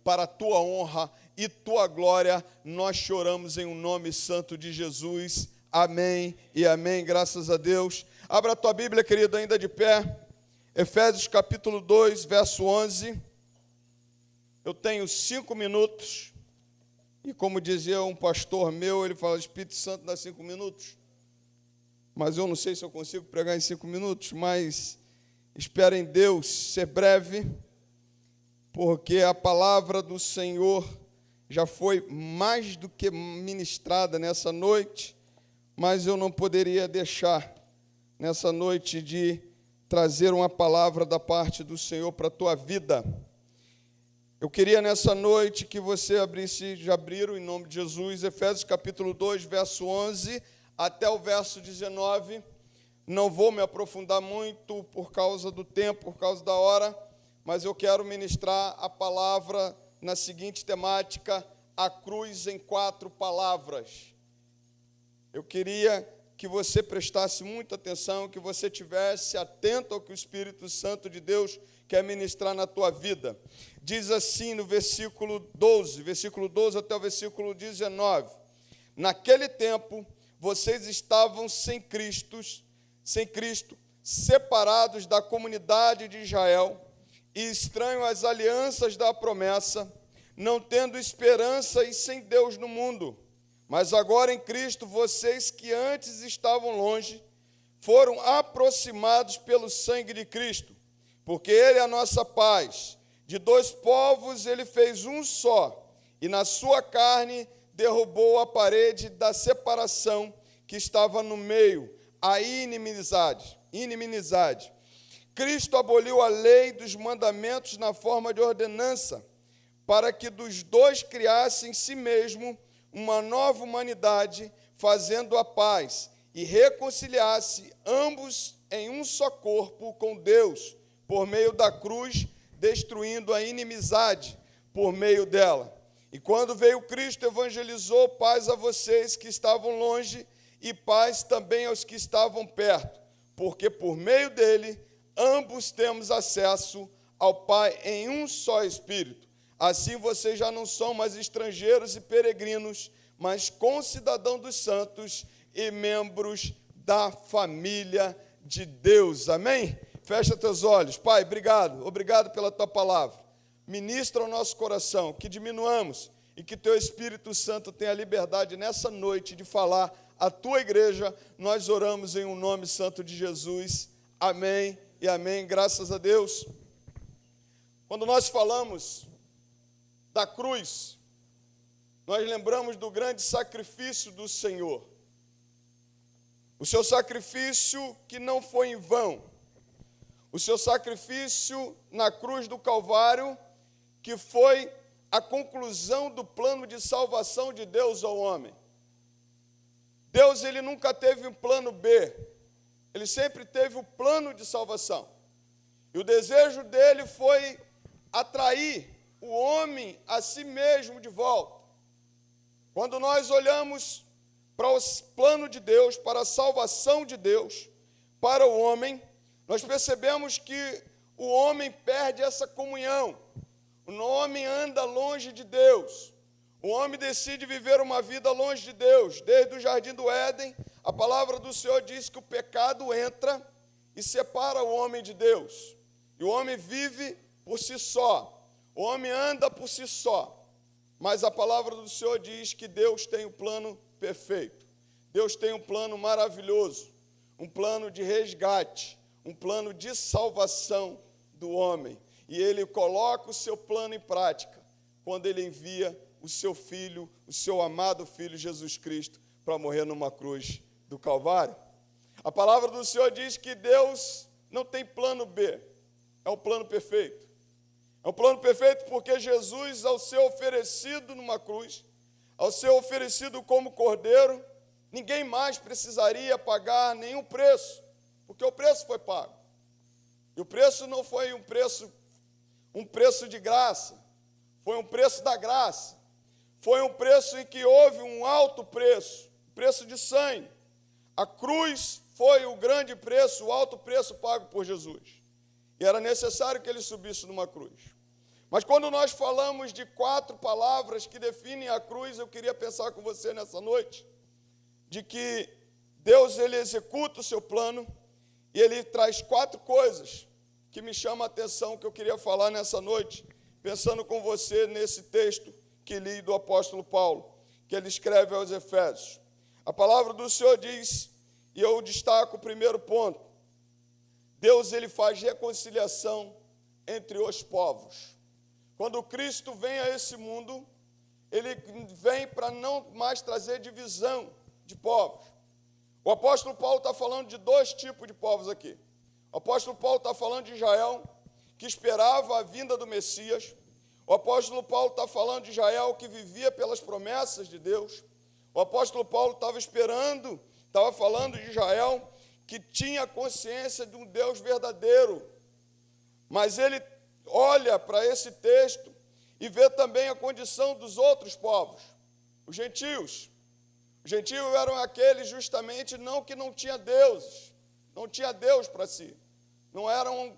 para a tua honra e tua glória. Nós choramos em um nome santo de Jesus. Amém e amém, graças a Deus. Abra a tua Bíblia, querido, ainda de pé. Efésios capítulo 2, verso 11. Eu tenho 5 minutos. E como dizia um pastor meu, ele fala, Espírito Santo dá 5 minutos. Mas eu não sei se eu consigo pregar em 5 minutos, mas espero em Deus ser breve, porque a palavra do Senhor já foi mais do que ministrada nessa noite, mas eu não poderia deixar nessa noite de trazer uma palavra da parte do Senhor para a tua vida. Eu queria nessa noite que você abrisse, já abriram em nome de Jesus, Efésios capítulo 2, verso 11 até o verso 19. Não vou me aprofundar muito por causa do tempo, por causa da hora, mas eu quero ministrar a palavra na seguinte temática: a cruz em 4 palavras. Eu queria que você prestasse muita atenção, que você estivesse atento ao que o Espírito Santo de Deus quer ministrar na tua vida. Diz assim no versículo 12 até o versículo 19: naquele tempo, vocês estavam sem Cristo, separados da comunidade de Israel e estranhos às alianças da promessa, não tendo esperança e sem Deus no mundo. Mas agora em Cristo, vocês que antes estavam longe, foram aproximados pelo sangue de Cristo, porque Ele é a nossa paz. De 2 povos Ele fez um só, e na sua carne derrubou a parede da separação que estava no meio, a inimizade. Cristo aboliu a lei dos mandamentos na forma de ordenança, para que dos dois criasse em si mesmo uma nova humanidade, fazendo a paz, e reconciliasse ambos em um só corpo com Deus, por meio da cruz, destruindo a inimizade por meio dela. E quando veio Cristo, evangelizou paz a vocês que estavam longe, e paz também aos que estavam perto, porque por meio dele, ambos temos acesso ao Pai em um só Espírito. Assim vocês já não são mais estrangeiros e peregrinos, mas concidadãos dos santos e membros da família de Deus. Amém? Fecha teus olhos. Pai, obrigado pela tua palavra. Ministra ao nosso coração, que diminuamos e que teu Espírito Santo tenha liberdade nessa noite de falar à tua igreja. Nós oramos em um nome santo de Jesus. Amém e amém. Graças a Deus. Quando nós falamos da cruz, nós lembramos do grande sacrifício do Senhor. O seu sacrifício que não foi em vão. O seu sacrifício na cruz do Calvário, que foi a conclusão do plano de salvação de Deus ao homem. Deus, ele nunca teve um plano B. Ele sempre teve o plano de salvação. E o desejo dele foi atrair o homem a si mesmo de volta. Quando nós olhamos para o plano de Deus, para a salvação de Deus, para o homem, nós percebemos que o homem perde essa comunhão. O homem anda longe de Deus. O homem decide viver uma vida longe de Deus. Desde o jardim do Éden, a palavra do Senhor diz que o pecado entra e separa o homem de Deus. E o homem vive por si só. O homem anda por si só. Mas a palavra do Senhor diz que Deus tem um plano perfeito. Deus tem um plano maravilhoso, um plano de resgate, um plano de salvação do homem. E ele coloca o seu plano em prática quando ele envia o seu filho, o seu amado filho Jesus Cristo, para morrer numa cruz do Calvário. A palavra do Senhor diz que Deus não tem plano B, é o plano perfeito. É um plano perfeito porque Jesus, ao ser oferecido numa cruz, ao ser oferecido como cordeiro, ninguém mais precisaria pagar nenhum preço, porque o preço foi pago. E o preço não foi um preço de graça, foi um preço da graça. Foi um preço em que houve um alto preço, preço de sangue. A cruz foi o grande preço, o alto preço pago por Jesus. E era necessário que ele subisse numa cruz. Mas quando nós falamos de 4 palavras que definem a cruz, eu queria pensar com você nessa noite, de que Deus, ele executa o seu plano e ele traz 4 coisas que me chamam a atenção, que eu queria falar nessa noite, pensando com você nesse texto que li do apóstolo Paulo, que ele escreve aos Efésios. A palavra do Senhor diz, e eu destaco o primeiro ponto, Deus, ele faz reconciliação entre os povos. Quando Cristo vem a esse mundo, ele vem para não mais trazer divisão de povos. O apóstolo Paulo está falando de 2 tipos de povos aqui. O apóstolo Paulo está falando de Israel, que esperava a vinda do Messias. O apóstolo Paulo está falando de Israel, que vivia pelas promessas de Deus. O apóstolo Paulo estava falando de Israel, que tinha consciência de um Deus verdadeiro. Mas ele olha para esse texto e vê também a condição dos outros povos, os gentios. Os gentios eram aqueles justamente que não tinha deuses, não tinha Deus para si. Não eram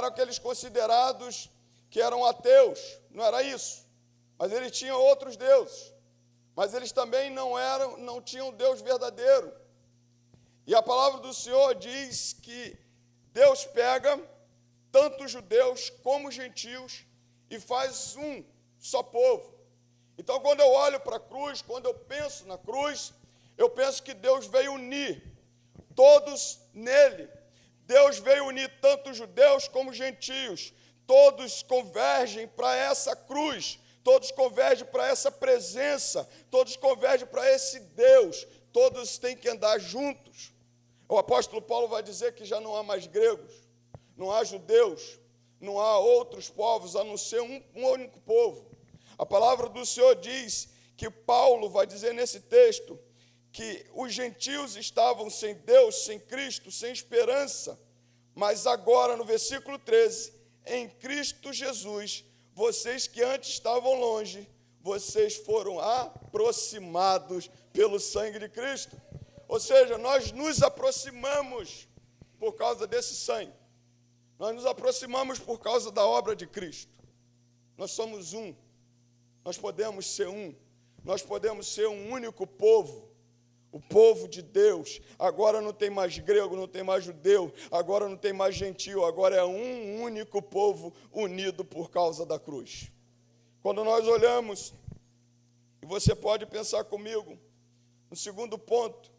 aqueles considerados que eram ateus, não era isso. Mas eles tinham outros deuses. Mas eles também não tinham Deus verdadeiro. E a palavra do Senhor diz que Deus pega tanto judeus como gentios e faz um só povo. Então, quando eu olho para a cruz, quando eu penso na cruz, eu penso que Deus veio unir todos nele. Deus veio unir tanto judeus como gentios. Todos convergem para essa cruz, todos convergem para essa presença, todos convergem para esse Deus, todos têm que andar juntos. O apóstolo Paulo vai dizer que já não há mais gregos, não há judeus, não há outros povos, a não ser um único povo. A palavra do Senhor diz que Paulo vai dizer nesse texto que os gentios estavam sem Deus, sem Cristo, sem esperança, mas agora, no versículo 13, em Cristo Jesus, vocês que antes estavam longe, vocês foram aproximados pelo sangue de Cristo. Ou seja, nós nos aproximamos por causa desse sangue. Nós nos aproximamos por causa da obra de Cristo. Nós somos um. Nós podemos ser um. Nós podemos ser um único povo. O povo de Deus, agora não tem mais grego, não tem mais judeu, agora não tem mais gentil, agora é um único povo unido por causa da cruz. Quando nós olhamos, e você pode pensar comigo, no segundo ponto,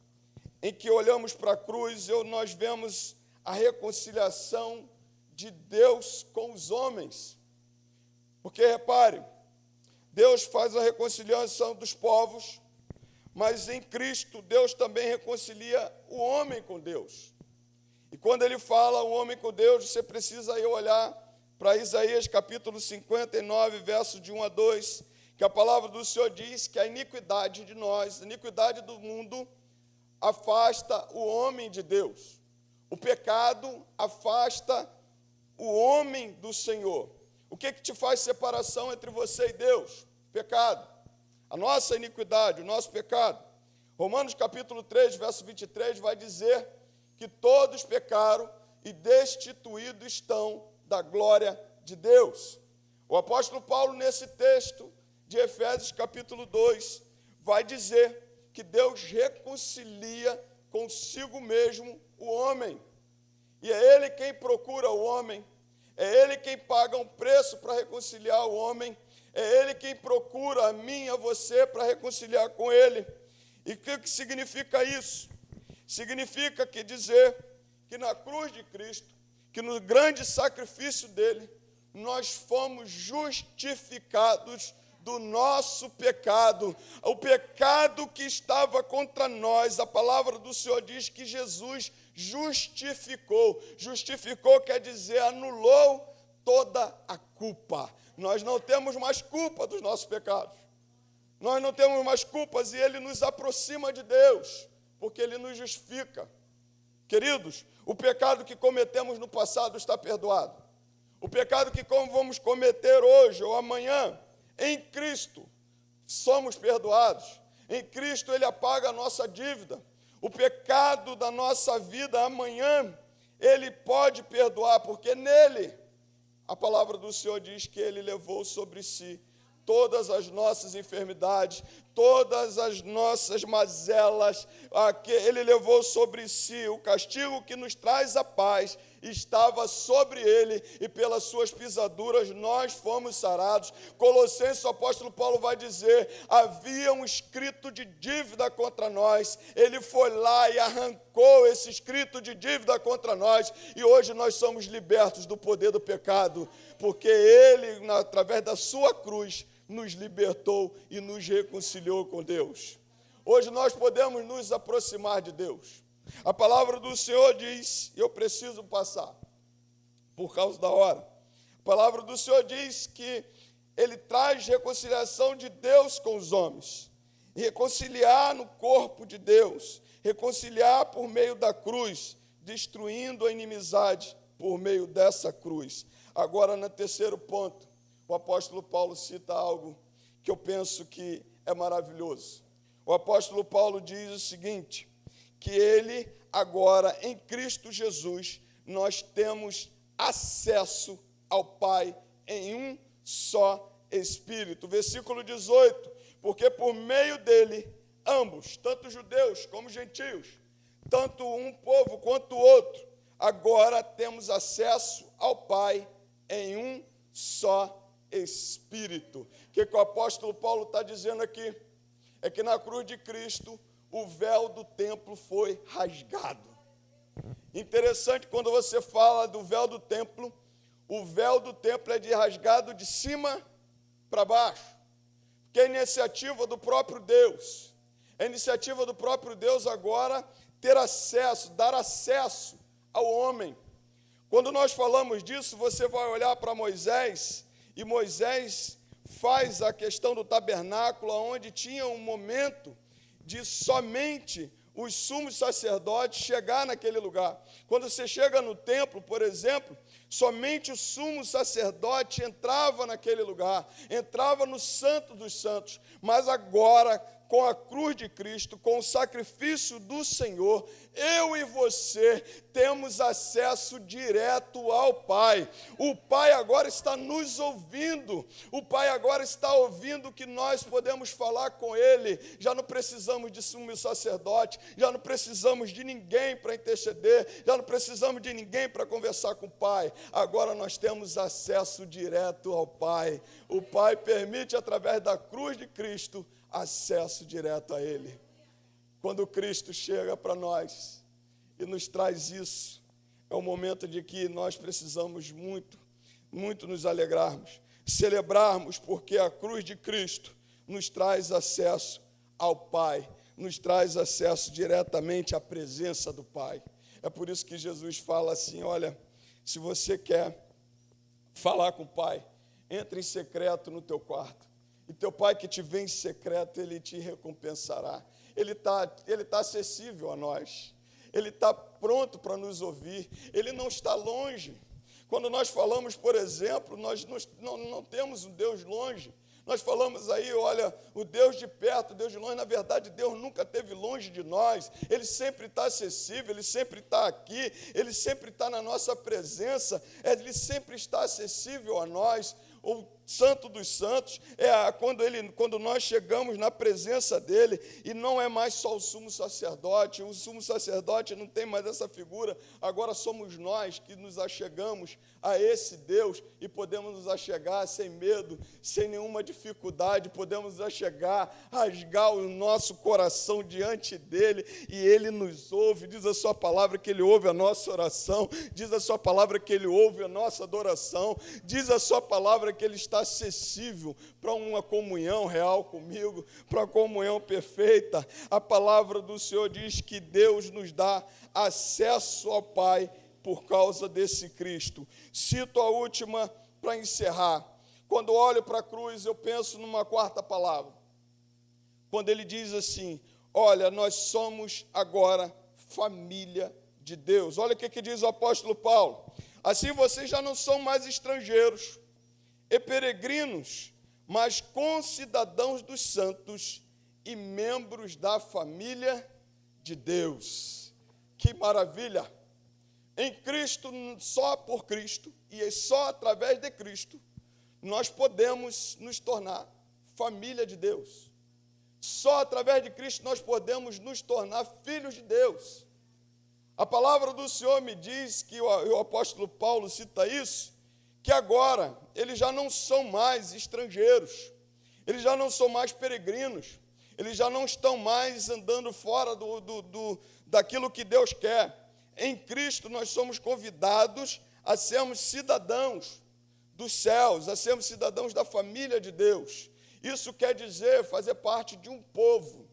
em que olhamos para a cruz, nós vemos a reconciliação de Deus com os homens. Porque, repare, Deus faz a reconciliação dos povos, mas em Cristo, Deus também reconcilia o homem com Deus. E quando ele fala o homem com Deus, você precisa aí olhar para Isaías capítulo 59, verso de 1 a 2, que a palavra do Senhor diz que a iniquidade de nós, a iniquidade do mundo, afasta o homem de Deus. O pecado afasta o homem do Senhor. O que te faz separação entre você e Deus? Pecado. A nossa iniquidade, o nosso pecado. Romanos capítulo 3, verso 23, vai dizer que todos pecaram e destituídos estão da glória de Deus. O apóstolo Paulo, nesse texto de Efésios capítulo 2, vai dizer que Deus reconcilia consigo mesmo o homem. E é Ele quem procura o homem, é Ele quem paga um preço para reconciliar o homem, é Ele quem procura a mim e a você para reconciliar com Ele. E o que significa isso? Significa que dizer que na cruz de Cristo, que no grande sacrifício dele, nós fomos justificados do nosso pecado. O pecado que estava contra nós, a palavra do Senhor diz que Jesus justificou. Justificou quer dizer anulou toda a culpa. Nós não temos mais culpa dos nossos pecados. Nós não temos mais culpas e Ele nos aproxima de Deus, porque Ele nos justifica. Queridos, o pecado que cometemos no passado está perdoado. O pecado que vamos cometer hoje ou amanhã, em Cristo, somos perdoados. Em Cristo Ele apaga a nossa dívida. O pecado da nossa vida amanhã, Ele pode perdoar, porque nele, a palavra do Senhor diz que Ele levou sobre si todas as nossas enfermidades, todas as nossas mazelas, Ele levou sobre si o castigo que nos traz a paz, estava sobre Ele, e pelas suas pisaduras nós fomos sarados. Colossenses, o apóstolo Paulo vai dizer, havia um escrito de dívida contra nós, Ele foi lá e arrancou esse escrito de dívida contra nós, e hoje nós somos libertos do poder do pecado, porque Ele, através da sua cruz, nos libertou e nos reconciliou com Deus. Hoje nós podemos nos aproximar de Deus. A palavra do Senhor diz, e eu preciso passar, por causa da hora. A palavra do Senhor diz que Ele traz reconciliação de Deus com os homens. Reconciliar no corpo de Deus. Reconciliar por meio da cruz, destruindo a inimizade por meio dessa cruz. Agora, no terceiro ponto, o apóstolo Paulo cita algo que eu penso que é maravilhoso. O apóstolo Paulo diz o seguinte, que ele, agora, em Cristo Jesus, nós temos acesso ao Pai em um só Espírito. Versículo 18, porque por meio dele, ambos, tanto judeus como gentios, tanto um povo quanto o outro, agora temos acesso ao Pai em um só Espírito. O que o apóstolo Paulo está dizendo aqui? É que na cruz de Cristo, o véu do templo foi rasgado. Interessante, quando você fala do véu do templo, o véu do templo é de rasgado de cima para baixo, que é iniciativa do próprio Deus. É iniciativa do próprio Deus agora ter acesso, dar acesso ao homem. Quando nós falamos disso, você vai olhar para Moisés, e Moisés faz a questão do tabernáculo, onde tinha um momento de somente os sumos sacerdotes chegar naquele lugar. Quando você chega no templo, por exemplo, somente o sumo sacerdote entrava naquele lugar, entrava no Santo dos Santos. Mas agora, com a cruz de Cristo, com o sacrifício do Senhor, eu e você temos acesso direto ao Pai. O Pai agora está nos ouvindo, o Pai agora está ouvindo que nós podemos falar com Ele. Já não precisamos de sumo sacerdote, já não precisamos de ninguém para interceder, já não precisamos de ninguém para conversar com o Pai. Agora nós temos acesso direto ao Pai. O Pai permite, através da cruz de Cristo, acesso direto a Ele. Quando Cristo chega para nós e nos traz isso, é o momento de que nós precisamos muito nos alegrarmos, celebrarmos, porque a cruz de Cristo nos traz acesso ao Pai, nos traz acesso diretamente à presença do Pai. É por isso que Jesus fala assim: olha, se você quer falar com o Pai, entre em secreto no teu quarto, e teu Pai que te vê em secreto, Ele te recompensará. Ele tá acessível a nós, Ele está pronto para nos ouvir, Ele não está longe. Quando nós falamos, por exemplo, nós não temos um Deus longe. Nós falamos aí, olha, o Deus de perto, o Deus de longe. Na verdade, Deus nunca esteve longe de nós. Ele sempre está acessível, Ele sempre está aqui, Ele sempre está na nossa presença, Ele sempre está acessível a nós. O Santo dos Santos é quando nós chegamos na presença dele, e não é mais só o sumo sacerdote não tem mais essa figura, agora somos nós que nos achegamos a esse Deus, e podemos nos achegar sem medo, sem nenhuma dificuldade, podemos nos achegar, rasgar o nosso coração diante dele, e ele nos ouve. Diz a sua palavra que ele ouve a nossa oração, diz a sua palavra que ele ouve a nossa adoração, diz a sua palavra que ele está acessível para uma comunhão real comigo, para uma comunhão perfeita. A palavra do Senhor diz que Deus nos dá acesso ao Pai por causa desse Cristo. Cito a última para encerrar. Quando olho para a cruz, eu penso numa quarta palavra. Quando ele diz assim: olha, nós somos agora família de Deus. Olha o que diz o apóstolo Paulo: assim vocês já não são mais estrangeiros e peregrinos, mas concidadãos dos santos e membros da família de Deus. Que maravilha! Em Cristo, só por Cristo e só através de Cristo, nós podemos nos tornar família de Deus. Só através de Cristo nós podemos nos tornar filhos de Deus. A palavra do Senhor me diz, que o apóstolo Paulo cita isso, que agora eles já não são mais estrangeiros, eles já não são mais peregrinos, eles já não estão mais andando fora daquilo que Deus quer. Em Cristo nós somos convidados a sermos cidadãos dos céus, a sermos cidadãos da família de Deus. Isso quer dizer fazer parte de um povo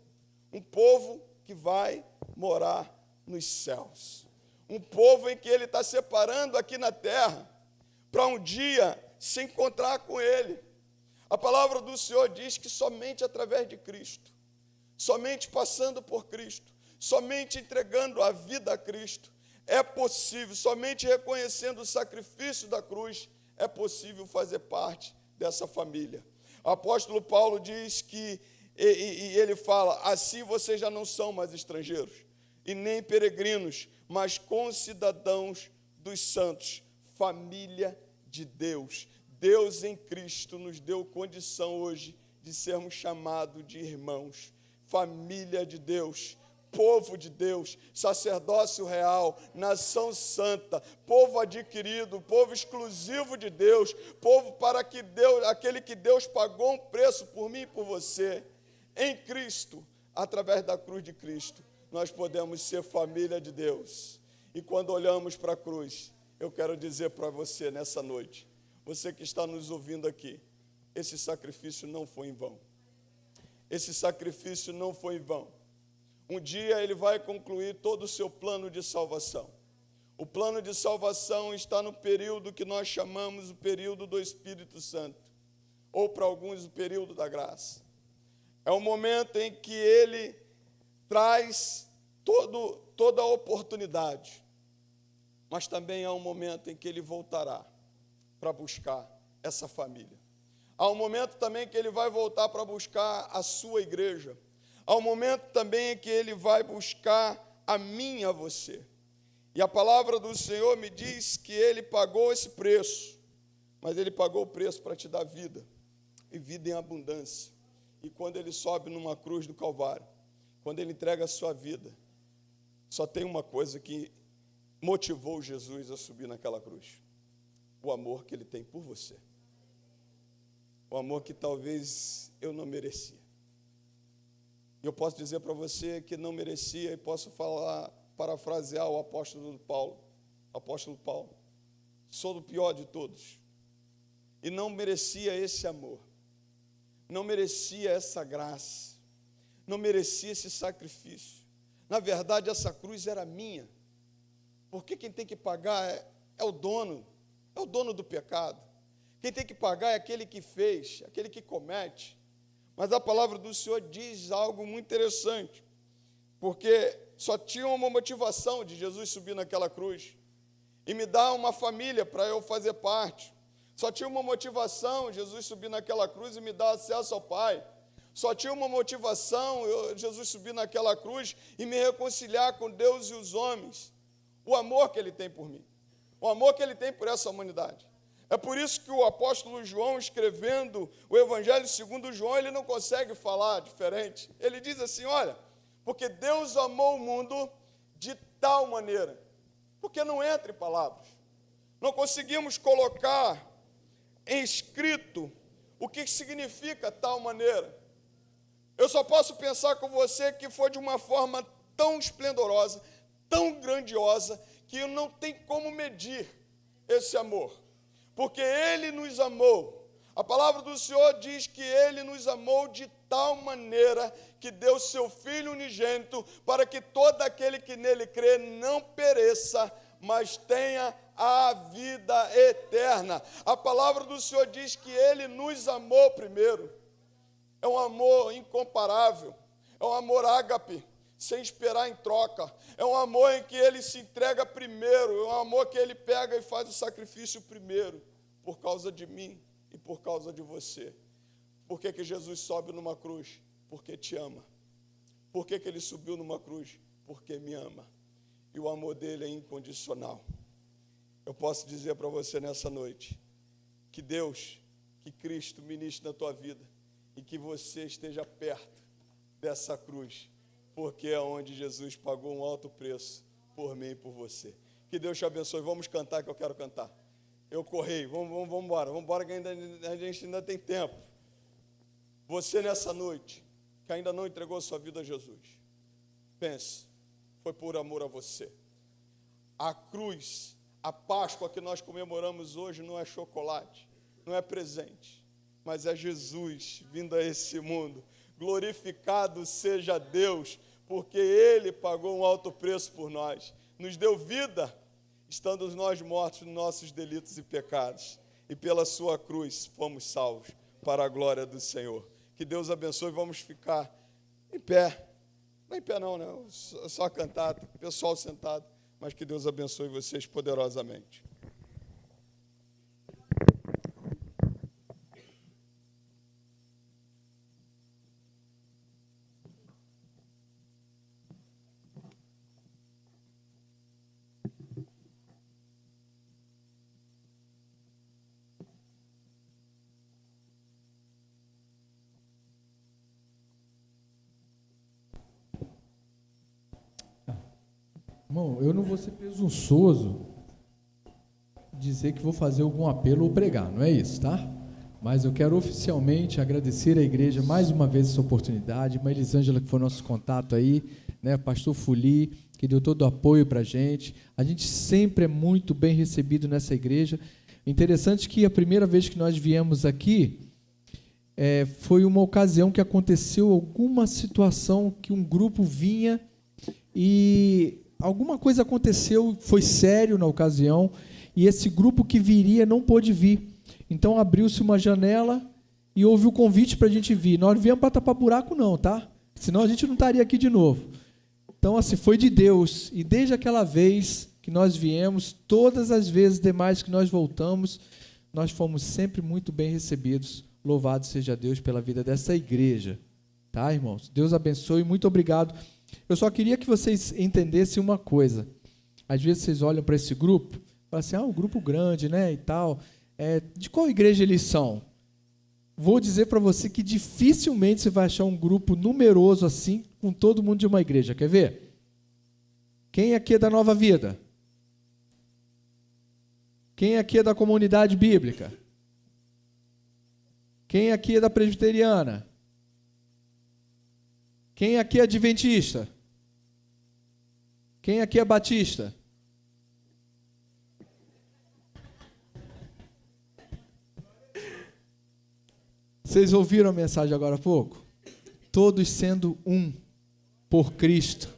que vai morar nos céus, um povo em que Ele está separando aqui na terra, para um dia se encontrar com Ele. A palavra do Senhor diz que somente através de Cristo, somente passando por Cristo, somente entregando a vida a Cristo, é possível, somente reconhecendo o sacrifício da cruz, é possível fazer parte dessa família. O apóstolo Paulo diz que, e ele fala, assim vocês já não são mais estrangeiros, e nem peregrinos, mas concidadãos dos santos, família de Deus. Deus em Cristo nos deu condição hoje de sermos chamados de irmãos, família de Deus, povo de Deus, sacerdócio real, nação santa, povo adquirido, povo exclusivo de Deus, povo para que Deus, aquele que Deus pagou um preço por mim e por você. Em Cristo, através da cruz de Cristo, nós podemos ser família de Deus. E quando olhamos para a cruz, eu quero dizer para você nessa noite, você que está nos ouvindo aqui, esse sacrifício não foi em vão. Esse sacrifício não foi em vão. Um dia ele vai concluir todo o seu plano de salvação. O plano de salvação está no período que nós chamamos o período do Espírito Santo, ou para alguns o período da graça. É o momento em que ele traz toda a oportunidade, mas também há um momento em que ele voltará para buscar essa família. Há um momento também que ele vai voltar para buscar a sua igreja. há um momento também em que ele vai buscar a mim e a você. E a palavra do Senhor me diz que ele pagou esse preço, mas ele pagou o preço para te dar vida, e vida em abundância. E quando ele sobe numa cruz do Calvário, quando ele entrega a sua vida, só tem uma coisa que motivou Jesus a subir naquela cruz: o amor que ele tem por você. O amor que talvez eu não merecia. E eu posso dizer para você que não merecia, e posso parafrasear o apóstolo Paulo. Sou do pior de todos. E não merecia esse amor. Não merecia essa graça. Não merecia esse sacrifício. Na verdade, essa cruz era minha. Porque quem tem que pagar é o dono do pecado. Quem tem que pagar é aquele que fez, aquele que comete. Mas a palavra do Senhor diz algo muito interessante, porque só tinha uma motivação de Jesus subir naquela cruz e me dar uma família para eu fazer parte. Só tinha uma motivação, Jesus subir naquela cruz e me dar acesso ao Pai. Só tinha uma motivação, Jesus subir naquela cruz e me reconciliar com Deus e os homens. O amor que Ele tem por mim, o amor que Ele tem por essa humanidade. É por isso que o apóstolo João, escrevendo o Evangelho segundo João, ele não consegue falar diferente. Ele diz assim, olha, porque Deus amou o mundo de tal maneira, porque não entra em palavras. Não conseguimos colocar em escrito o que significa tal maneira. Eu só posso pensar com você que foi de uma forma tão esplendorosa, tão grandiosa, que não tem como medir esse amor. Porque Ele nos amou. A palavra do Senhor diz que Ele nos amou de tal maneira que deu seu Filho unigênito para que todo aquele que nele crê não pereça, mas tenha a vida eterna. A palavra do Senhor diz que Ele nos amou primeiro. É um amor incomparável, é um amor ágape, sem esperar em troca. É um amor em que Ele se entrega primeiro, é um amor que Ele pega e faz o sacrifício primeiro, por causa de mim e por causa de você. Por que Jesus sobe numa cruz? Porque te ama. Por que Ele subiu numa cruz? Porque me ama. E o amor dele é incondicional. Eu posso dizer para você nessa noite, que Deus, que Cristo ministre na tua vida, e que você esteja perto dessa cruz, porque é onde Jesus pagou um alto preço por mim e por você. Que Deus te abençoe. Vamos cantar, que eu quero cantar. Eu corri, vamos embora, que a gente ainda tem tempo. Você nessa noite, que ainda não entregou sua vida a Jesus, pense, foi por amor a você. A cruz, a Páscoa que nós comemoramos hoje não é chocolate, não é presente, mas é Jesus vindo a esse mundo. Glorificado seja Deus, porque Ele pagou um alto preço por nós, nos deu vida, estando nós mortos nos nossos delitos e pecados, e pela sua cruz fomos salvos, para a glória do Senhor. Que Deus abençoe. Vamos ficar em pé, não em pé não, né? Só cantar, pessoal sentado, mas que Deus abençoe vocês poderosamente. Irmão, eu não vou ser presunçoso dizer que vou fazer algum apelo ou pregar, não é isso, tá? Mas eu quero oficialmente agradecer à igreja mais uma vez essa oportunidade, irmã Elisângela, que foi nosso contato aí, né? Pastor Fuli, que deu todo o apoio para a gente sempre é muito bem recebido nessa igreja. Interessante que a primeira vez que nós viemos aqui, foi uma ocasião que aconteceu alguma situação que um grupo vinha e alguma coisa aconteceu, foi sério na ocasião, e esse grupo que viria não pôde vir. Então abriu-se uma janela e houve o convite para a gente vir. Nós não viemos para tapar buraco não, tá? Senão a gente não estaria aqui de novo. Então, assim, foi de Deus. E desde aquela vez que nós viemos, todas as vezes demais que nós voltamos, nós fomos sempre muito bem recebidos. Louvado seja Deus pela vida dessa igreja. Tá, irmãos? Deus abençoe, muito obrigado. Eu só queria que vocês entendessem uma coisa. Às vezes vocês olham para esse grupo e falam assim, um grupo grande, né, e tal. De qual igreja eles são? Vou dizer para você que dificilmente você vai achar um grupo numeroso assim, com todo mundo de uma igreja. Quer ver? Quem aqui é da Nova Vida? Quem aqui é da Comunidade Bíblica? Quem aqui é da Presbiteriana? Quem aqui é adventista? Quem aqui é batista? Vocês ouviram a mensagem agora há pouco? Todos sendo um por Cristo.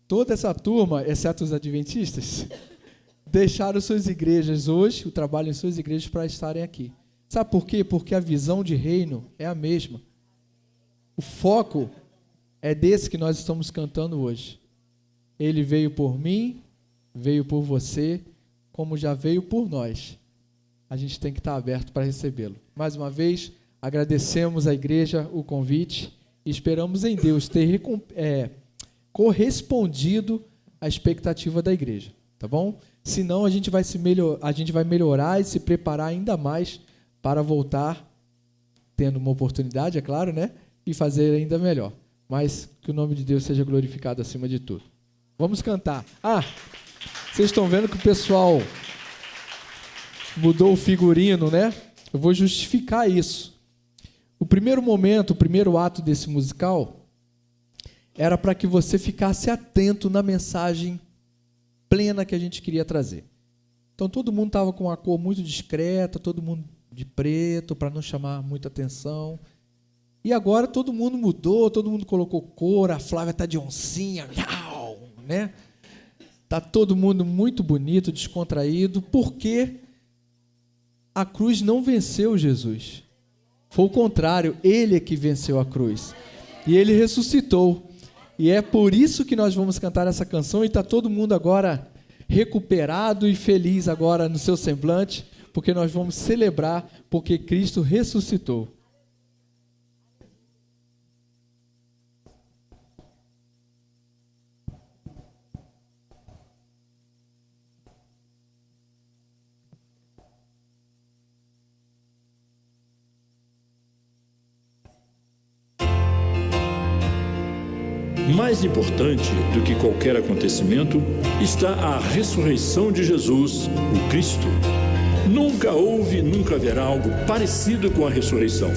Toda essa turma, exceto os adventistas, deixaram suas igrejas hoje, o trabalho em suas igrejas para estarem aqui. Sabe por quê? Porque a visão de reino é a mesma. O foco é desse que nós estamos cantando hoje. Ele veio por mim, veio por você, como já veio por nós. A gente tem que estar aberto para recebê-lo. Mais uma vez, agradecemos à igreja o convite e esperamos em Deus ter correspondido à expectativa da igreja, tá bom? Senão a gente vai melhorar e se preparar ainda mais para voltar, tendo uma oportunidade, é claro, né? E fazer ainda melhor. Mas que o nome de Deus seja glorificado acima de tudo. Vamos cantar. Vocês estão vendo que o pessoal mudou o figurino, né? Eu vou justificar isso. O primeiro momento, o primeiro ato desse musical era para que você ficasse atento na mensagem plena que a gente queria trazer. Então todo mundo estava com uma cor muito discreta, todo mundo de preto, para não chamar muita atenção. E agora todo mundo mudou, todo mundo colocou cor, a Flávia está de oncinha, né? Está todo mundo muito bonito, descontraído, porque a cruz não venceu Jesus. Foi o contrário, ele é que venceu a cruz. E ele ressuscitou. E é por isso que nós vamos cantar essa canção e está todo mundo agora recuperado e feliz agora no seu semblante, porque nós vamos celebrar porque Cristo ressuscitou. Mais importante do que qualquer acontecimento está a ressurreição de Jesus, o Cristo. Nunca houve, nunca haverá algo parecido com a ressurreição.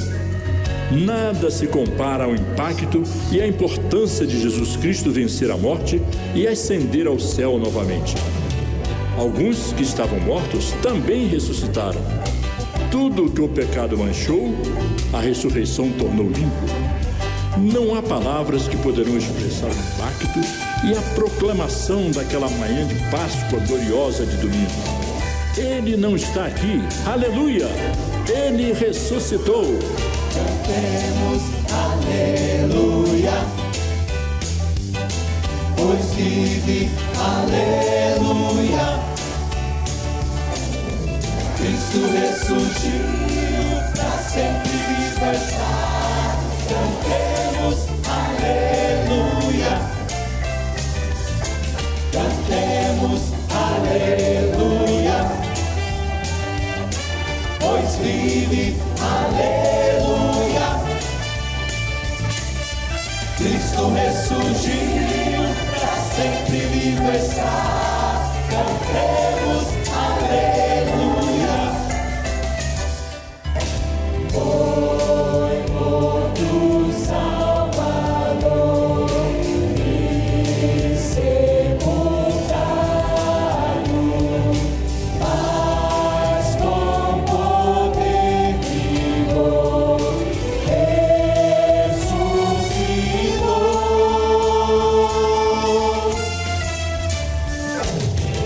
Nada se compara ao impacto e à importância de Jesus Cristo vencer a morte e ascender ao céu novamente. Alguns que estavam mortos também ressuscitaram. Tudo o que o pecado manchou, a ressurreição tornou limpo. Não há palavras que poderão expressar o impacto e a proclamação daquela manhã de Páscoa gloriosa de domingo. Ele não está aqui, aleluia! Ele ressuscitou. Cantemos aleluia, pois vive, aleluia. Cristo ressurgiu, pra sempre vivo está. Cantemos aleluia, cantemos aleluia, pois vive, aleluia. Cristo ressurgiu, pra sempre vivo está. Cantemos aleluia. Foi morto Salvador e sepultado, mas com poder vigor ressuscitou.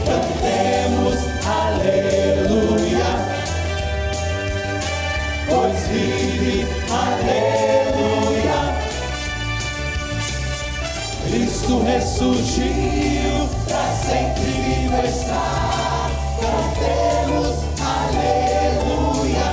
Cantemos aleluia, pois vive, aleluia. Cristo ressurgiu, pra sempre vivo está. Cantemos aleluia.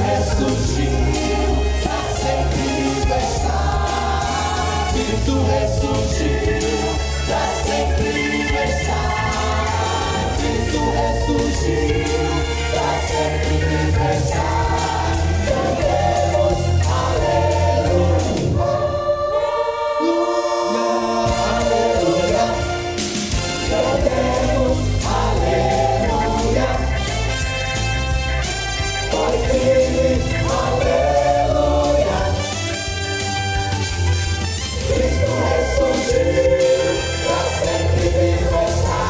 ressurgiu, pra sempre vivo está. Cristo ressurgiu, pra sempre vivo está. Cristo ressurgiu, pra sempre vivo está. Cantemos aleluia, aleluia. Cantemos aleluia, pois vive, aleluia. Cristo ressurgiu, pra sempre vivo está.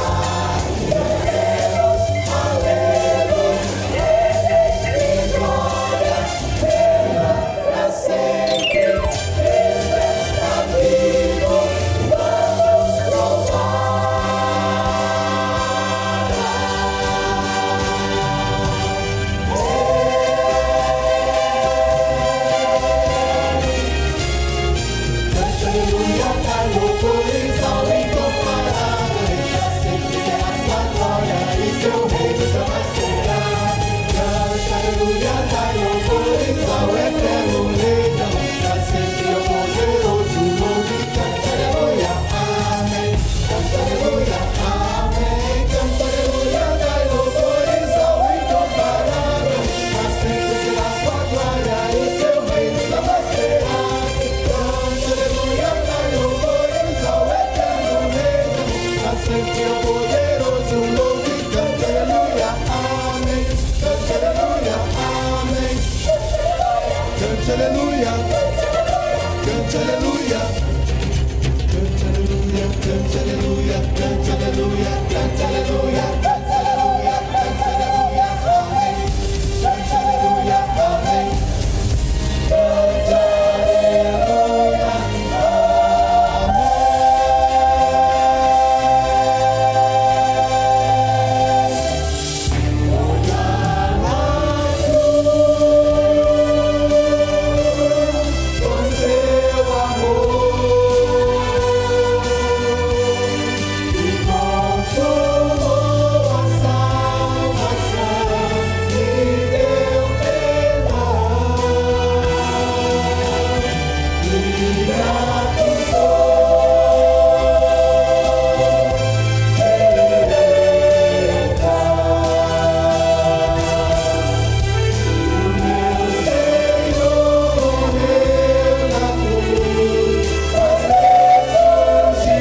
Cantemos aleluia, e glória, viva pra sempre. Cristo está vivo, vamos cante aleluia, dai louvores ao incomparável. Ele pra sempre será sua glória e seu reino jamais será. Cante aleluia, dai louvores ao eterno Rei. Pra sempre ao poderoso nome. Cante aleluia, amém. Cante aleluia, amém. Cante aleluia, dai louvores ao incomparável. Pra sempre será sua glória e seu reino jamais será. Cante aleluia, dai louvores ao eterno Rei. Pra sempre ao poderoso nome. Cante aleluia, amém. Cante aleluia, amém. Cante aleluia, cante aleluia. Cante aleluia, cante aleluia, cante aleluia, cante aleluia, cante aleluia, cante aleluia, amém. Cante aleluia, amém. Cante aleluia, com seu amor e consumou a salvação e deu perdão. E grato sou, irei entrar. O meu Senhor morreu na cruz, mas ressurgiu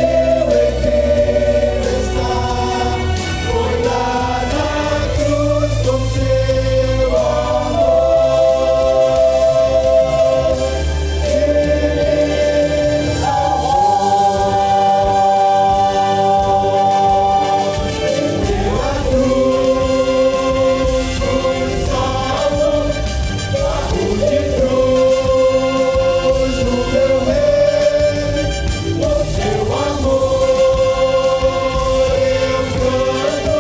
e vivo está. Foi lá na cruz com seu amor, Ele me salvou. Deu a cruz, fui salvo. Barro de cruz no meu rei, no seu amor eu canto.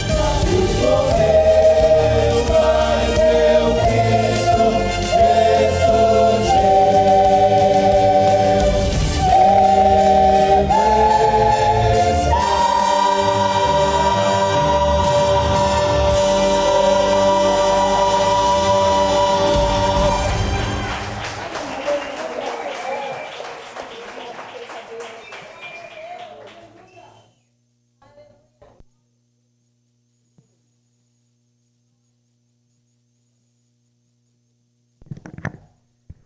Na cruz morreu, mas meu Cristo ressurgiu.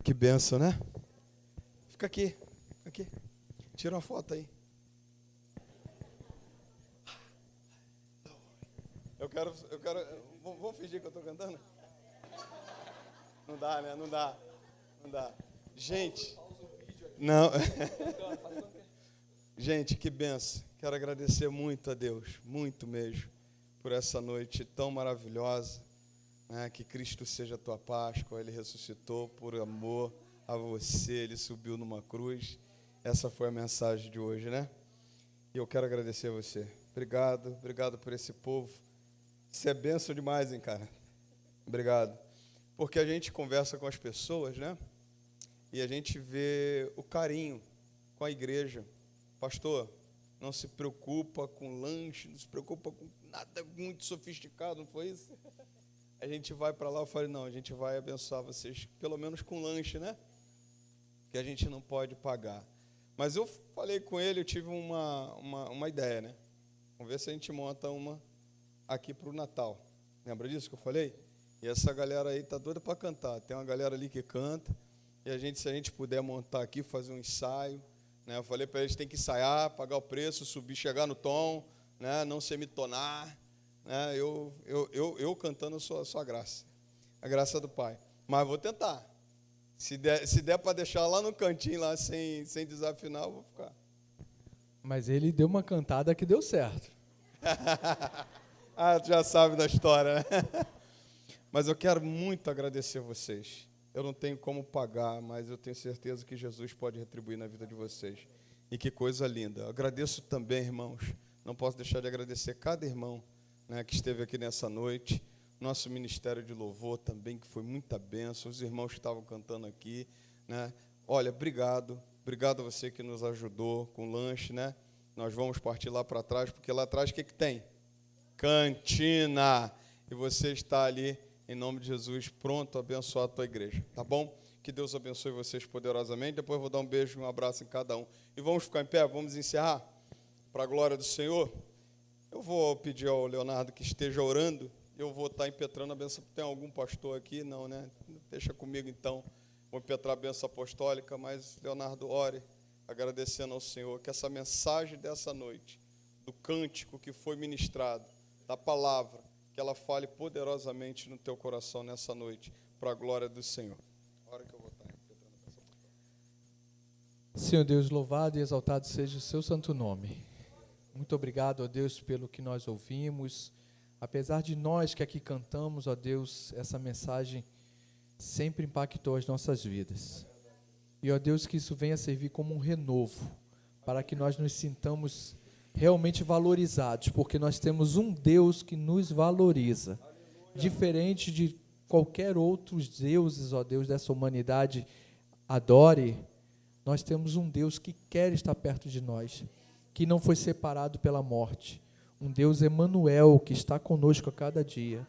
Que benção, né? Fica aqui, aqui. Tira uma foto aí. Eu quero. Vamos fingir que eu estou cantando? Não dá, né? Não dá. Gente. Não. Gente, que benção. Quero agradecer muito a Deus, muito mesmo, por essa noite tão maravilhosa. Que Cristo seja a tua Páscoa. Ele ressuscitou por amor a você. Ele subiu numa cruz. Essa foi a mensagem de hoje, né? E eu quero agradecer a você. Obrigado por esse povo. Isso é bênção demais, hein, cara? Obrigado. Porque a gente conversa com as pessoas, né? E a gente vê o carinho com a igreja. Pastor, não se preocupa com lanche, não se preocupa com nada muito sofisticado, não foi isso? a gente vai para lá. Eu falei, não, a gente vai abençoar vocês, pelo menos com lanche, né? Que a gente não pode pagar. Mas eu falei com ele, eu tive uma ideia, né? Vamos ver se a gente monta uma aqui para o Natal. Lembra disso que eu falei? E essa galera aí tá doida para cantar. Tem uma galera ali que canta. E a gente, se a gente puder montar aqui, fazer um ensaio, né? Eu falei para eles, tem que ensaiar, pagar o preço, subir, chegar no tom, né? Não semitonar, né? Eu cantando a sua graça, a graça do Pai. Mas vou tentar. Se der para deixar lá no cantinho, lá sem desafinar, eu vou ficar. Mas ele deu uma cantada que deu certo. Ah, tu já sabe da história, né? Mas eu quero muito agradecer vocês. Eu não tenho como pagar, mas eu tenho certeza que Jesus pode retribuir na vida de vocês. E que coisa linda. Eu agradeço também, irmãos. Não posso deixar de agradecer cada irmão, né, que esteve aqui nessa noite. Nosso ministério de louvor também, que foi muita bênção. Os irmãos que estavam cantando aqui, né? Olha, obrigado. Obrigado a você que nos ajudou com o lanche, né? Nós vamos partir lá para trás, porque lá atrás o que tem? Cantina. E você está ali, em nome de Jesus, pronto a abençoar a tua igreja, tá bom? Que Deus abençoe vocês poderosamente. Depois eu vou dar um beijo e um abraço em cada um. E vamos ficar em pé, vamos encerrar, para a glória do Senhor. Eu vou pedir ao Leonardo que esteja orando. Eu vou estar impetrando a bênção. Tem algum pastor aqui? Não, né? Deixa comigo, então. Vou impetrar a bênção apostólica, mas, Leonardo, ore, agradecendo ao Senhor, que essa mensagem dessa noite, do cântico que foi ministrado, da palavra, que ela fale poderosamente no teu coração nessa noite, para a glória do Senhor. A hora que eu vou estar impetrando a bênção apostólica. Senhor Deus, louvado e exaltado seja o seu santo nome. Muito obrigado, ó Deus, pelo que nós ouvimos. Apesar de nós que aqui cantamos, ó Deus, essa mensagem sempre impactou as nossas vidas. E, ó Deus, que isso venha servir como um renovo, para que nós nos sintamos realmente valorizados, porque nós temos um Deus que nos valoriza. Diferente de qualquer outros deuses, ó Deus, dessa humanidade adore, nós temos um Deus que quer estar perto de nós, que não foi separado pela morte. Um Deus Emanuel, que está conosco a cada dia.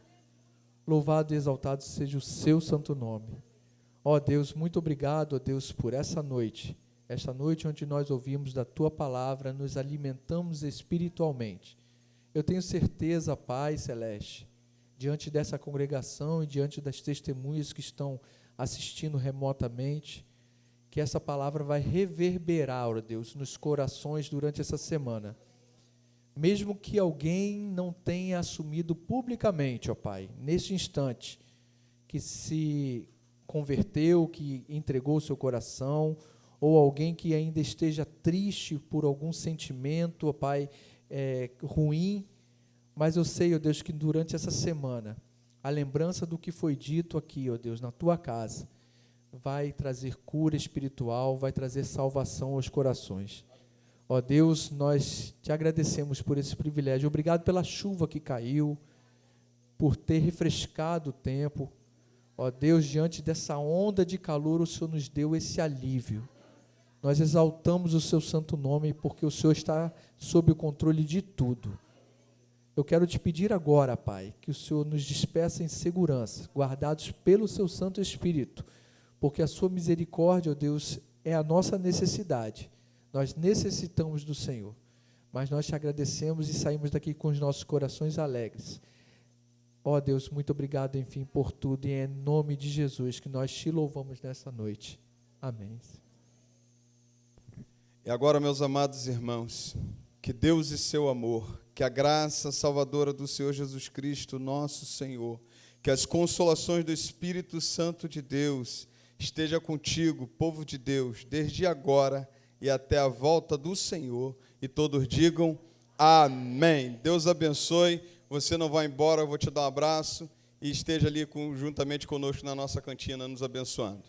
Louvado e exaltado seja o seu santo nome. Ó Deus, muito obrigado, ó Deus, por essa noite onde nós ouvimos da tua palavra, nos alimentamos espiritualmente. Eu tenho certeza, Pai Celeste, diante dessa congregação e diante das testemunhas que estão assistindo remotamente, que essa palavra vai reverberar, ó Deus, nos corações durante essa semana. Mesmo que alguém não tenha assumido publicamente, ó Pai, neste instante, que se converteu, que entregou o seu coração, ou alguém que ainda esteja triste por algum sentimento, ó Pai, ruim, mas eu sei, ó Deus, que durante essa semana, a lembrança do que foi dito aqui, ó Deus, na tua casa, vai trazer cura espiritual, vai trazer salvação aos corações. Ó Deus, nós te agradecemos por esse privilégio. Obrigado pela chuva que caiu, por ter refrescado o tempo. Ó Deus, diante dessa onda de calor, o Senhor nos deu esse alívio. Nós exaltamos o seu santo nome, porque o Senhor está sob o controle de tudo. Eu quero te pedir agora, Pai, que o Senhor nos despeça em segurança, guardados pelo seu Santo Espírito, porque a sua misericórdia, ó Deus, é a nossa necessidade. Nós necessitamos do Senhor, mas nós te agradecemos e saímos daqui com os nossos corações alegres. Ó Deus, muito obrigado, enfim, por tudo, e é em nome de Jesus que nós te louvamos nessa noite. Amém. E agora, meus amados irmãos, que Deus e seu amor, que a graça salvadora do Senhor Jesus Cristo, nosso Senhor, que as consolações do Espírito Santo de Deus esteja contigo, povo de Deus, desde agora e até a volta do Senhor, e todos digam amém. Deus abençoe, você não vai embora, eu vou te dar um abraço, e esteja ali juntamente conosco na nossa cantina, nos abençoando.